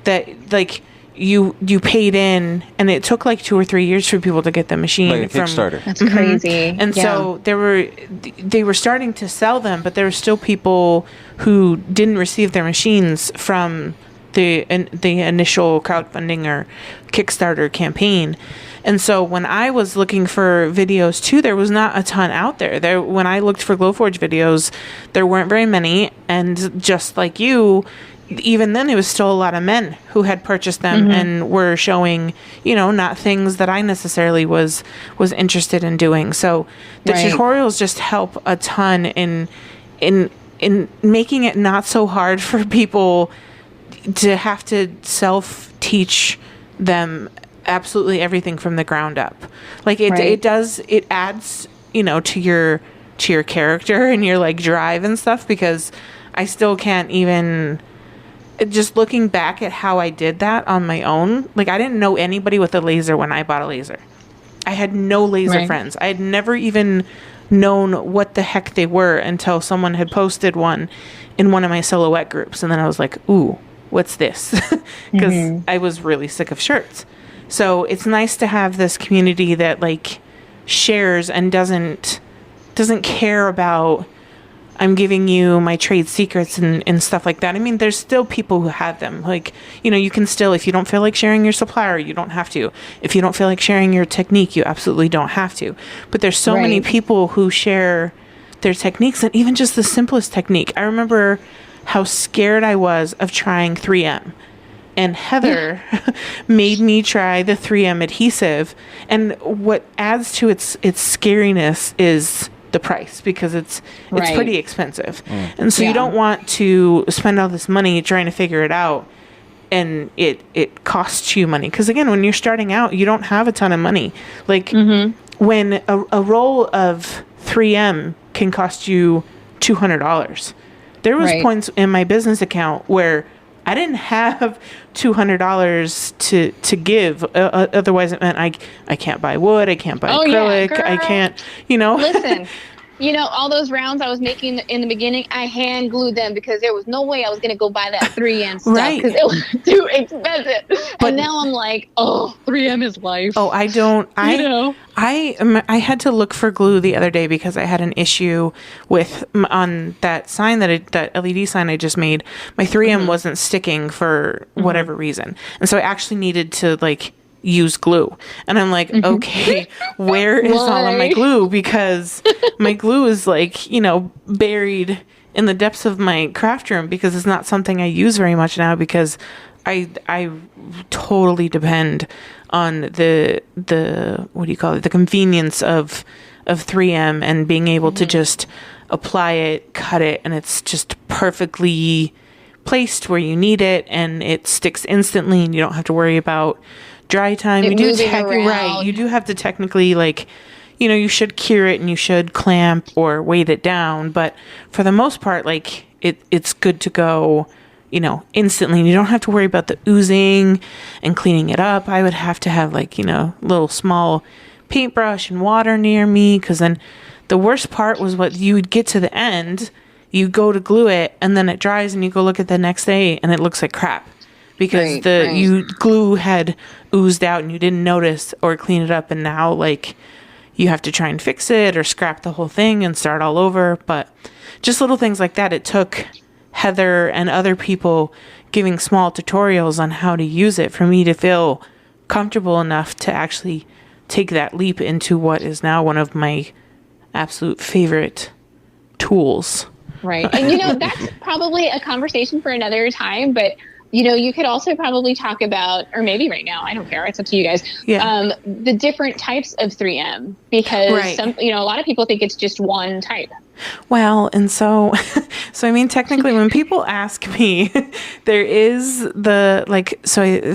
that you paid in, and it took 2 or 3 years for people to get the machine like from Kickstarter. That's crazy. And so they were starting to sell them, but there were still people who didn't receive their machines from the initial crowdfunding or Kickstarter campaign. And so when I was looking for videos too, there was not a ton out there. When I looked for Glowforge videos, there weren't very many, and just like you, even then, it was still a lot of men who had purchased them and were showing, not things that I necessarily was interested in doing. So the tutorials just help a ton in making it not so hard for people to have to self-teach them absolutely everything from the ground up. Like it adds, to your character and your like drive and stuff, because I still can't even, just looking back at how I did that on my own, like I didn't know anybody with a laser when I bought a laser. I had no laser friends. I had never even known what the heck they were until someone had posted one in one of my silhouette groups. And then I was like, ooh, what's this? Because I was really sick of shirts. So it's nice to have this community that like shares and doesn't care about, I'm giving you my trade secrets and stuff like that. I mean, there's still people who have them. Like, you can still, if you don't feel like sharing your supplier, you don't have to. If you don't feel like sharing your technique, you absolutely don't have to. But there's so many people who share their techniques, and even just the simplest technique. I remember how scared I was of trying 3M. And Heather made me try the 3M adhesive. And what adds to its scariness is the price, because it's pretty expensive. And so you don't want to spend all this money trying to figure it out, and it costs you money, because again, when you're starting out, you don't have a ton of money. Like when a roll of 3M can cost you $200. There was points in my business account where I didn't have $200 to give. Otherwise, it meant I can't buy wood, I can't buy acrylic, I can't, Listen, all those rounds I was making in the beginning, I hand glued them because there was no way I was going to go buy that 3M stuff because it was too expensive. But now I'm like, 3M is life. Oh, I don't. I had to look for glue the other day because I had an issue with on that sign that LED sign I just made. My 3M wasn't sticking for whatever reason, and so I actually needed to like use glue. And I'm like, okay, where is all of my glue? Because my glue is like, buried in the depths of my craft room, because it's not something I use very much now, because I totally depend on the what do you call it? The convenience of 3M and being able to just apply it, cut it, and it's just perfectly placed where you need it, and it sticks instantly, and you don't have to worry about dry time. You do you do have to technically, like, you should cure it and you should clamp or weight it down, but for the most part, like it's good to go, instantly, and you don't have to worry about the oozing and cleaning it up. I would have to have like, little small paintbrush and water near me, because then the worst part was what you would get to the end, you go to glue it and then it dries and you go look at the next day and it looks like crap. Because glue had oozed out and you didn't notice or clean it up, and now like you have to try and fix it or scrap the whole thing and start all over. But just little things like that. It took Heather and other people giving small tutorials on how to use it for me to feel comfortable enough to actually take that leap into what is now one of my absolute favorite tools. Right. And that's probably a conversation for another time, but you could also probably talk about, or maybe right now, I don't care, it's up to you guys, the different types of 3M, because a lot of people think it's just one type. Well, and so I mean, technically when people ask me, there is the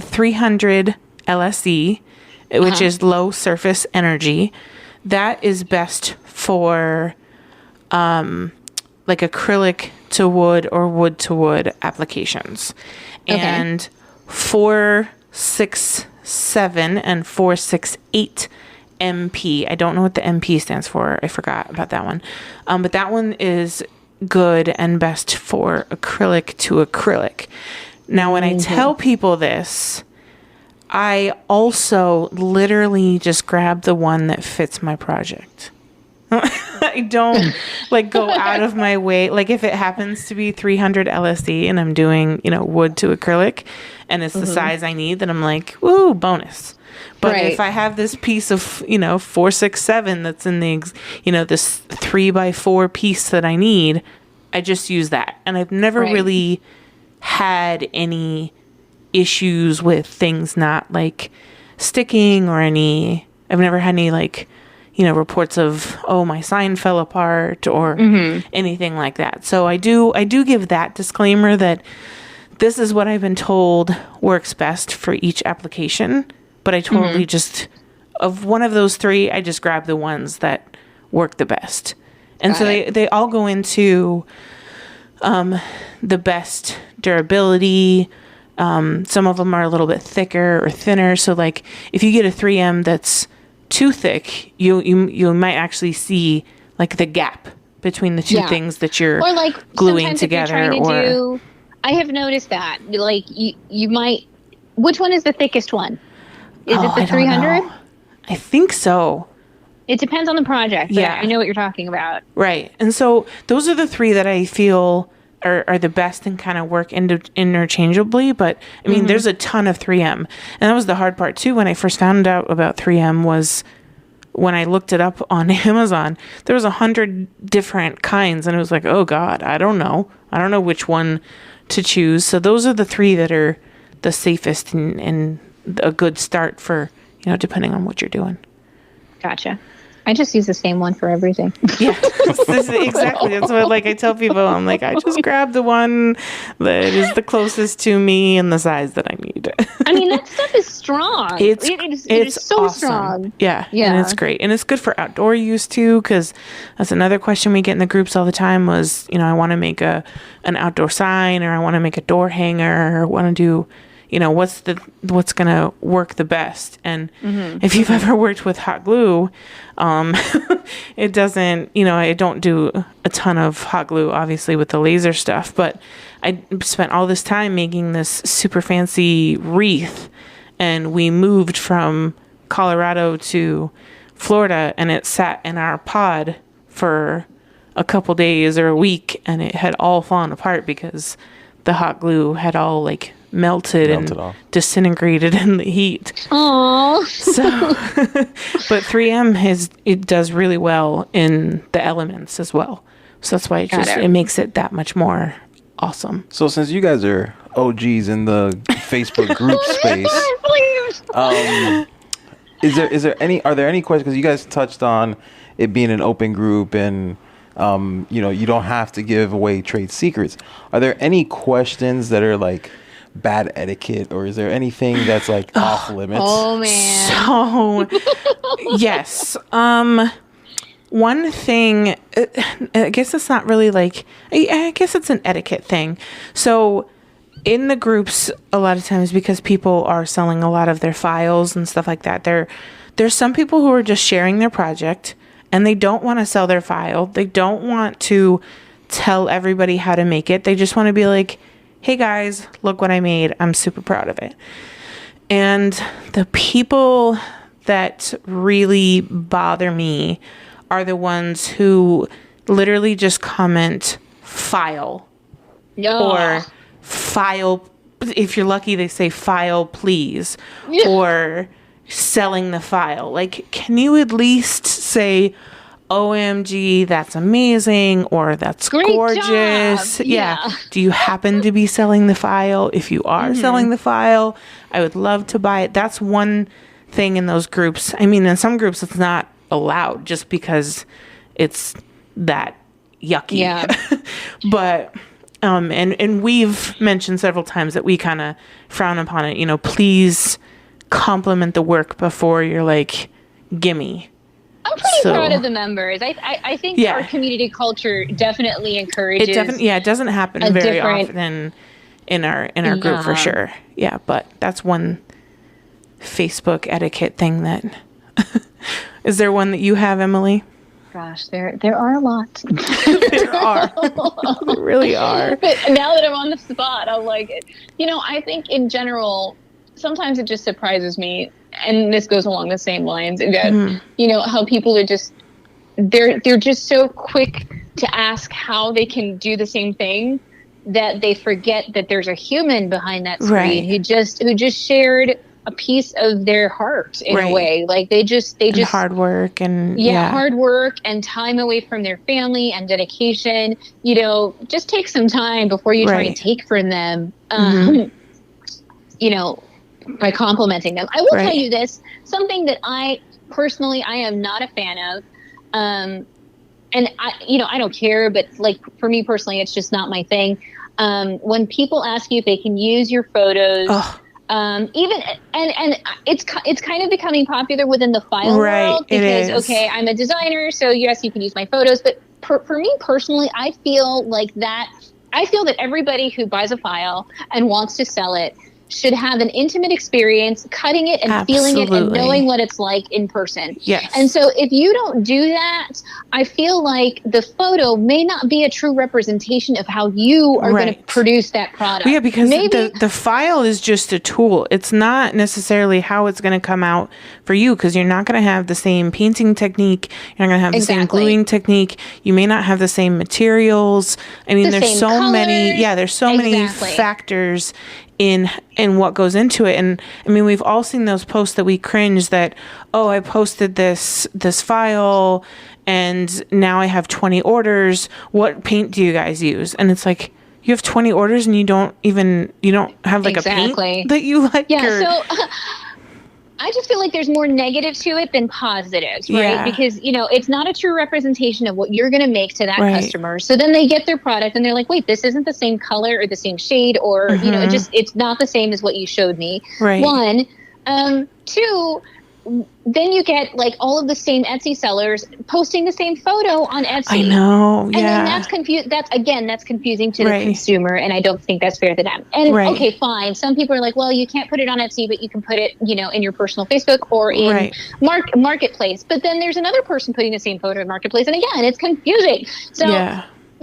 300 LSE, which is low surface energy. That is best for like acrylic to wood or wood to wood applications. And 467 and 468 MP. I don't know what the MP stands for. I forgot about that one. But that one is good and best for acrylic to acrylic. Now, when I tell people this, I also literally just grab the one that fits my project. I don't go out of my way. Like if it happens to be 300 LSD and I'm doing, wood to acrylic and it's the size I need, then I'm like, woo, bonus. But if I have this piece of, 467 that's in the, this 3x4 piece that I need, I just use that. And I've never really had any issues with things not like sticking or I've never had any like, reports of, oh, my sign fell apart or anything like that. So I do give that disclaimer that this is what I've been told works best for each application, but I totally just, of one of those three, I just grab the ones that work the best. And so they all go into the best durability. Some of them are a little bit thicker or thinner. So like if you get a 3M that's too thick, you might actually see like the gap between the two things that you're or like gluing together. I have noticed that like you might. Which one is the thickest one? Is it the 300? I think so. It depends on the project. But I know what you're talking about. Right. And so those are the three that I feel are the best and kind of work interchangeably. But I mean, there's a ton of 3M. And that was the hard part too. When I first found out about 3M was when I looked it up on Amazon, there was 100 different kinds. And it was like, oh God, I don't know. I don't know which one to choose. So those are the three that are the safest and a good start for, depending on what you're doing. Gotcha. I just use the same one for everything. Yeah, exactly. That's what I tell people. I'm like, I just grab the one that is the closest to me and the size that I need. I mean, that stuff is strong. It is so awesome. strong. Yeah, and it's great. And it's good for outdoor use too, because that's another question we get in the groups all the time was, I want to make an outdoor sign, or I want to make a door hanger, or want to do, what's going to work the best. And if you've ever worked with hot glue, it doesn't, I don't do a ton of hot glue, obviously, with the laser stuff, but I spent all this time making this super fancy wreath, and we moved from Colorado to Florida, and it sat in our pod for a couple days or a week, and it had all fallen apart because the hot glue had all melted and off. Disintegrated in the heat. Aww. So, but 3M it does really well in the elements as well. So that's why it makes it that much more awesome. So since you guys are OGs in the Facebook group space, are there any questions? Because you guys touched on it being an open group and you don't have to give away trade secrets. Are there any questions that are bad etiquette, or is there anything that's off limits? Oh man. So yes. One thing, I guess it's not really I guess it's an etiquette thing. So in the groups, a lot of times, because people are selling a lot of their files and stuff like that, there's some people who are just sharing their project and they don't want to sell their file. They don't want to tell everybody how to make it. They just want to be like, hey guys, look what I made. I'm super proud of it. And the people that really bother me are the ones who literally just comment file or file. If you're lucky, they say file, please, or selling the file. Can you at least say, OMG, that's amazing, or that's great gorgeous. Job. Yeah. Do you happen to be selling the file? If you are selling the file, I would love to buy it. That's one thing in those groups. I mean, in some groups, it's not allowed just because it's that yucky. Yeah. But, and we've mentioned several times that we kind of frown upon it. Please compliment the work before you're gimme. I'm pretty proud of the members. I think our community culture definitely encourages. It doesn't happen very often in our group for sure. Yeah, but that's one Facebook etiquette thing that. Is there one that you have, Emily? Gosh, there are a lot. There are. There really are. But now that I'm on the spot, I'm I think in general, sometimes it just surprises me. And this goes along the same lines that, how people are just, they're just so quick to ask how they can do the same thing that they forget that there's a human behind that screen who just shared a piece of their heart in Right. a way. Like they just hard work and hard work and time away from their family and dedication. Just take some time before you try and Right. take from them. By complimenting them. I will Right. tell you this, something that I am not a fan of. And I don't care, but like for me personally, it's just not my thing. When people ask you if they can use your photos, even and it's kind of becoming popular within the file world because okay, I'm a designer, so yes, you can use my photos. But for me personally, I feel that everybody who buys a file and wants to sell it should have an intimate experience cutting it and feeling it and knowing what it's like in person. Yes. And so if you don't do that, I feel like the photo may not be a true representation of how you are going to produce that product. Yeah, because the file is just a tool. It's not necessarily how it's going to come out for you, because you're not going to have the same painting technique. You're not going to have the same gluing technique. You may not have the same materials. I mean, there's so many factors in what goes into it. And I mean, we've all seen those posts that we cringe that, oh, I posted this file and now I have 20 orders. What paint do you guys use? And it's like, you have 20 orders and you don't have like a paint that you like. Yeah. So I just feel like there's more negatives to it than positives, right? Yeah. Because, it's not a true representation of what you're going to make to that customer. So then they get their product and they're like, wait, this isn't the same color or the same shade or, it's not the same as what you showed me. Right. One. Two, then you get like all of the same Etsy sellers posting the same photo on Etsy. I know. And then that's confusing to the consumer. And I don't think that's fair to them. And okay, fine. Some people are like, well, you can't put it on Etsy, but you can put it, in your personal Facebook or in Marketplace. But then there's another person putting the same photo in Marketplace. And again, it's confusing. So,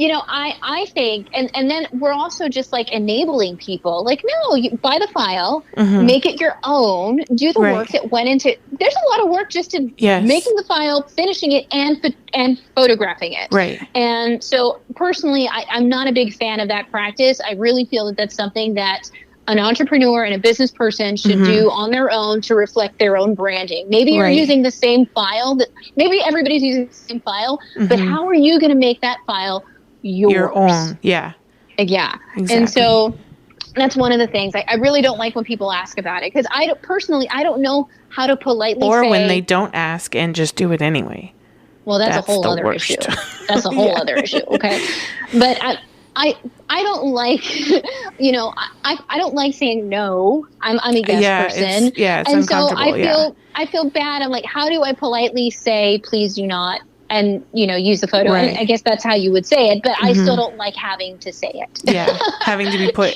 I think, and then we're also just like enabling people. Like, no, you buy the file, make it your own, do the work that went into it. There's a lot of work just in making the file, finishing it, and photographing it. Right. And so personally, I'm not a big fan of that practice. I really feel that that's something that an entrepreneur and a business person should do on their own to reflect their own branding. Maybe you're using the same file, maybe everybody's using the same file, but how are you going to make that file your own? Yeah. Exactly. And so that's one of the things I really don't like when people ask about it, because I don't know how to politely or say, when they don't ask and just do it anyway. Well, that's a whole other issue. That's a whole other issue. Okay. But I don't like, I don't like saying no. I'm a yes person. It's and so I feel bad. I'm like, how do I politely say, please do not, and use the photo? And I guess that's how you would say it, but I still don't like having to say it. Having to be put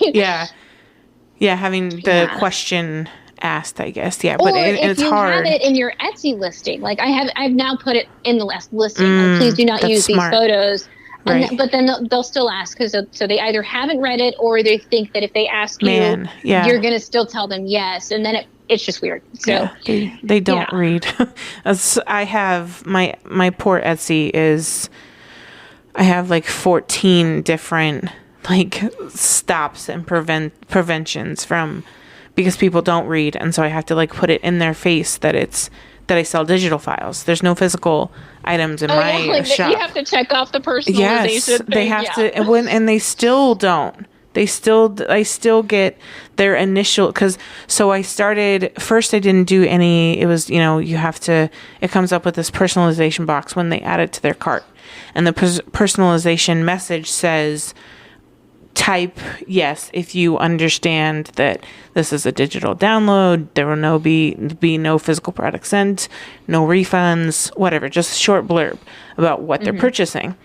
having the question asked, I guess. But it's hard. Have it in your Etsy listing, like I've now put it in the last listing, like, please do not use these photos. But then they'll still ask, because so they either haven't read it or they think that if they ask you, you're going to still tell them yes. And then it's just weird. So they don't read. I have my poor Etsy is, I have like 14 different like stops and preventions from, because people don't read. And so I have to like put it in their face that I sell digital files. There's no physical items in my shop. You have to check off the personalization. Yes, they have to, and they still don't. I still get their initial, so I started, first I didn't do any, it was, it comes up with this personalization box when they add it to their cart. And the personalization message says, type yes if you understand that this is a digital download. There will be no physical product sent, no refunds, whatever, just a short blurb about what they're purchasing.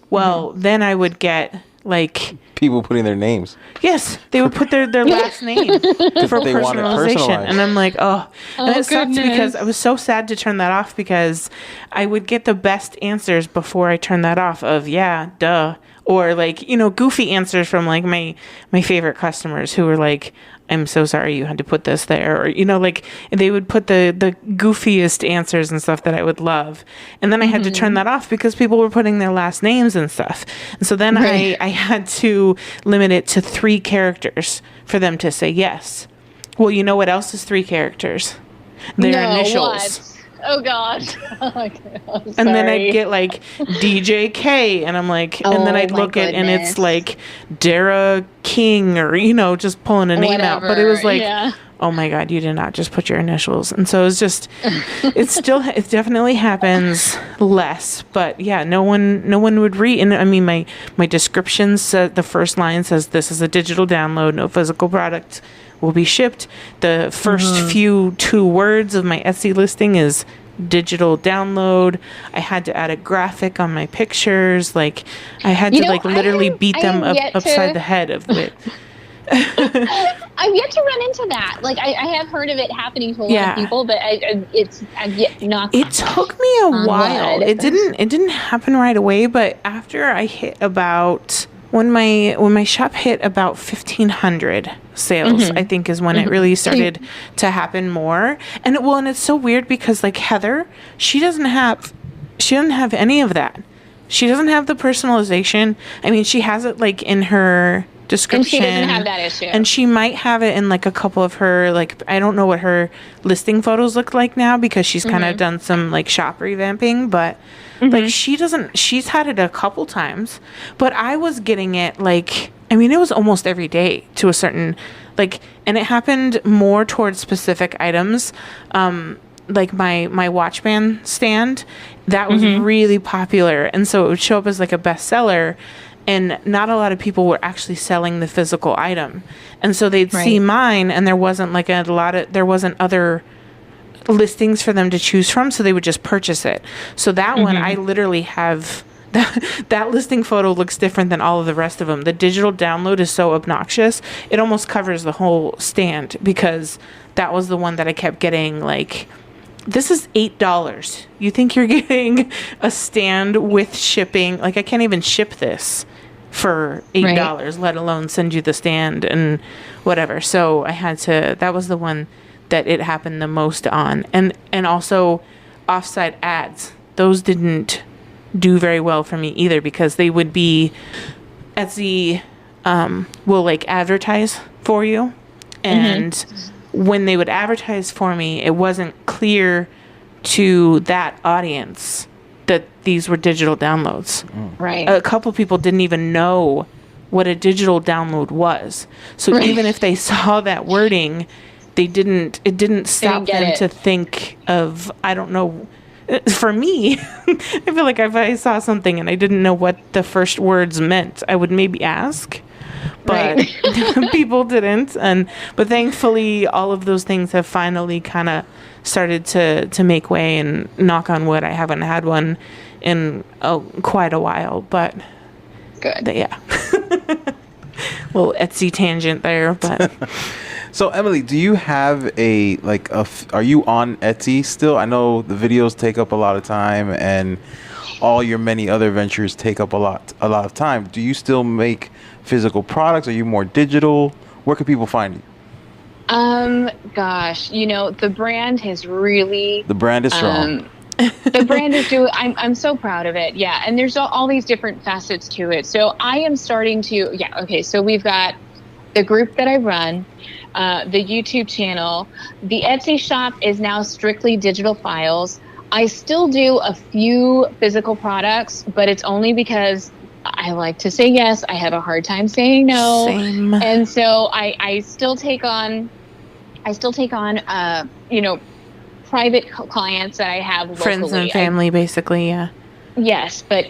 Well, then I would get like people putting their names. Yes, they would put their last name for personalization. And I'm like, and it sucked because I was so sad to turn that off, because I would get the best answers before I turned that off of, duh. Or like, goofy answers from like my favorite customers who were like, I'm so sorry you had to put this there. Or, like they would put the goofiest answers and stuff that I would love. And then I had to turn that off because people were putting their last names and stuff. And so then I had to limit it to 3 characters for them to say yes. Well, you know what else is 3 characters? Their initials. What? Oh gosh. Okay, and then I'd get like DJK, and I'm like, and then I'd look at, and it's like Dara King, or just pulling a name out. But it was like, oh my God, you did not just put your initials. And so it's just, it definitely happens less. But yeah, no one would read. And I mean, my description said, the first line says, "This is a digital download. No physical product will be shipped." The first few 2 words of my Etsy listing is digital download. I had to add a graphic on my pictures. Like, I had to literally beat them upside the head of it. I've yet to run into that. Like, I have heard of it happening to a lot of people, but I've yet not. It took me a while. It didn't happen right away, but after I hit about, when my shop hit about 1,500 sales, I think is when it really started to happen more. And it's so weird because like Heather, she doesn't have any of that. She doesn't have the personalization. I mean, she has it like in her description. And she doesn't have that issue. And she might have it in like a couple of her, like, I don't know what her listing photos look like now because she's kind of done some like shop revamping, but like she's had it a couple times, but I was getting it like, I mean, it was almost every day to a certain, like, and it happened more towards specific items. Like my watch band stand, that was really popular. And so it would show up as like a bestseller, and not a lot of people were actually selling the physical item. And so they'd see mine, and there wasn't like there wasn't other listings for them to choose from, so they would just purchase it. So that one, I literally have that listing photo looks different than all of the rest of them. The digital download is so obnoxious, it almost covers the whole stand, because that was the one that I kept getting like, this is $8. You think you're getting a stand with shipping? Like, I can't even ship this for $8, let alone send you the stand and whatever. So I had to, that was the one that it happened the most on. And also offsite ads. Those didn't do very well for me either, because they would be, Etsy will like advertise for you. And when they would advertise for me, it wasn't clear to that audience that these were digital downloads. Right. A couple people didn't even know what a digital download was. So even if they saw that wording, it didn't stop them to think of, I don't know. For me, I feel like if I saw something and I didn't know what the first words meant, I would maybe ask. But people didn't. But thankfully, all of those things have finally kind of started to make way, and knock on wood, I haven't had one in quite a while. But good. Yeah. Little Etsy tangent there, but... So Emily, do you have are you on Etsy still? I know the videos take up a lot of time, and all your many other ventures take up a lot of time. Do you still make physical products? Are you more digital? Where can people find you? Gosh, the brand has really... The brand is strong. The brand is doing... I'm so proud of it. Yeah. And there's all these different facets to it. So I am starting to... Yeah. Okay. So we've got the group that I run, the YouTube channel. The Etsy shop is now strictly digital files. I still do a few physical products, but it's only because I like to say yes. I have a hard time saying no. Same. And so I still take on, private clients that I have locally. Friends and family, basically, yeah. Yes, but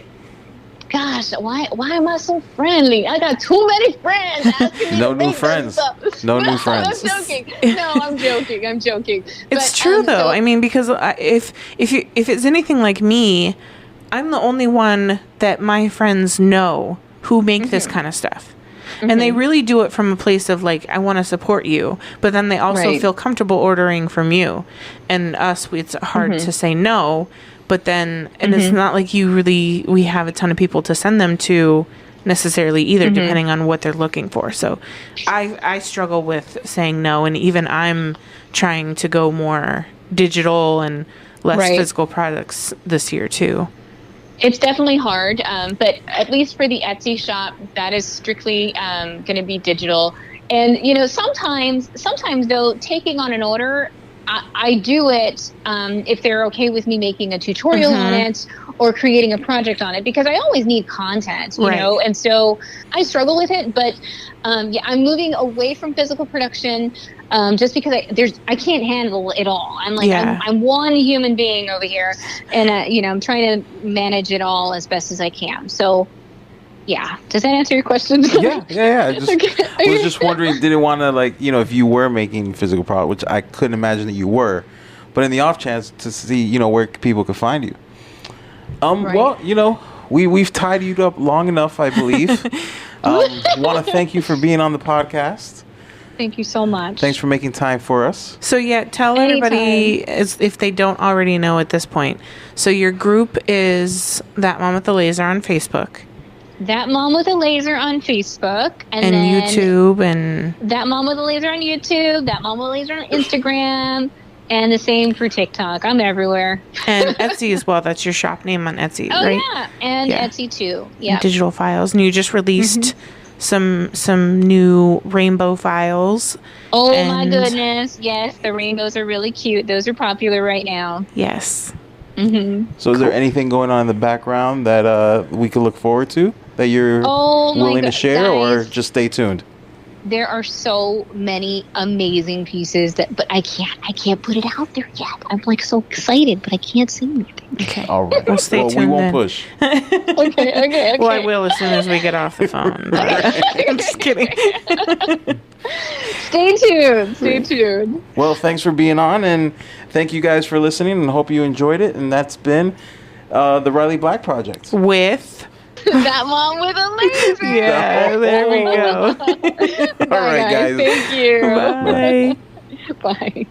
gosh, why am I so friendly? I got too many friends asking me No new friends. No new friends. I'm joking. No, I'm joking. It's true though. I mean, because if it's anything like me, I'm the only one that my friends know who make this kind of stuff. And they really do it from a place of like, I want to support you, but then they also feel comfortable ordering from you. And us, it's hard to say no, but then, and it's not like we have a ton of people to send them to necessarily either, depending on what they're looking for. So I struggle with saying no, and even I'm trying to go more digital and less physical products this year too. It's definitely hard, but at least for the Etsy shop, that is strictly going to be digital. And, sometimes though, taking on an order, I do it if they're okay with me making a tutorial on it or creating a project on it, because I always need content, you know, and so I struggle with it. But I'm moving away from physical production just because I can't handle it all. I'm like, I'm one human being over here, and I'm trying to manage it all as best as I can. So. Yeah. Does that answer your question? Yeah. I was just wondering, didn't want to, like, if you were making physical product, which I couldn't imagine that you were, but in the off chance to see, where people could find you. Well, we've tied you up long enough, I believe. Want to thank you for being on the podcast. Thank you so much. Thanks for making time for us. So tell everybody, if they don't already know at this point. So your group is That Mom with the Laser on Facebook. That Mom with a Laser on Facebook. And then YouTube. And That Mom with a Laser on YouTube. That Mom with a Laser on Instagram. And the same for TikTok. I'm everywhere. And Etsy as well. That's your shop name on Etsy, right? Yeah. And Etsy too. Yeah. Digital files. And you just released some new rainbow files. Oh, my goodness. Yes. The rainbows are really cute. Those are popular right now. Yes. So is there anything going on in the background that we could look forward to? That you're willing to share, guys, or just stay tuned? There are so many amazing pieces but I can't put it out there yet. I'm like so excited, but I can't say anything. Okay. All right. Well, stay tuned. We won't then. Push. Okay. Well, I will as soon as we get off the phone. I'm just kidding. Stay tuned. Well, thanks for being on, and thank you guys for listening, and hope you enjoyed it. And that's been the Riley Black Project with That Mom with a Laser. Yeah, there we go. All right, guys. Thank you. Bye. Bye.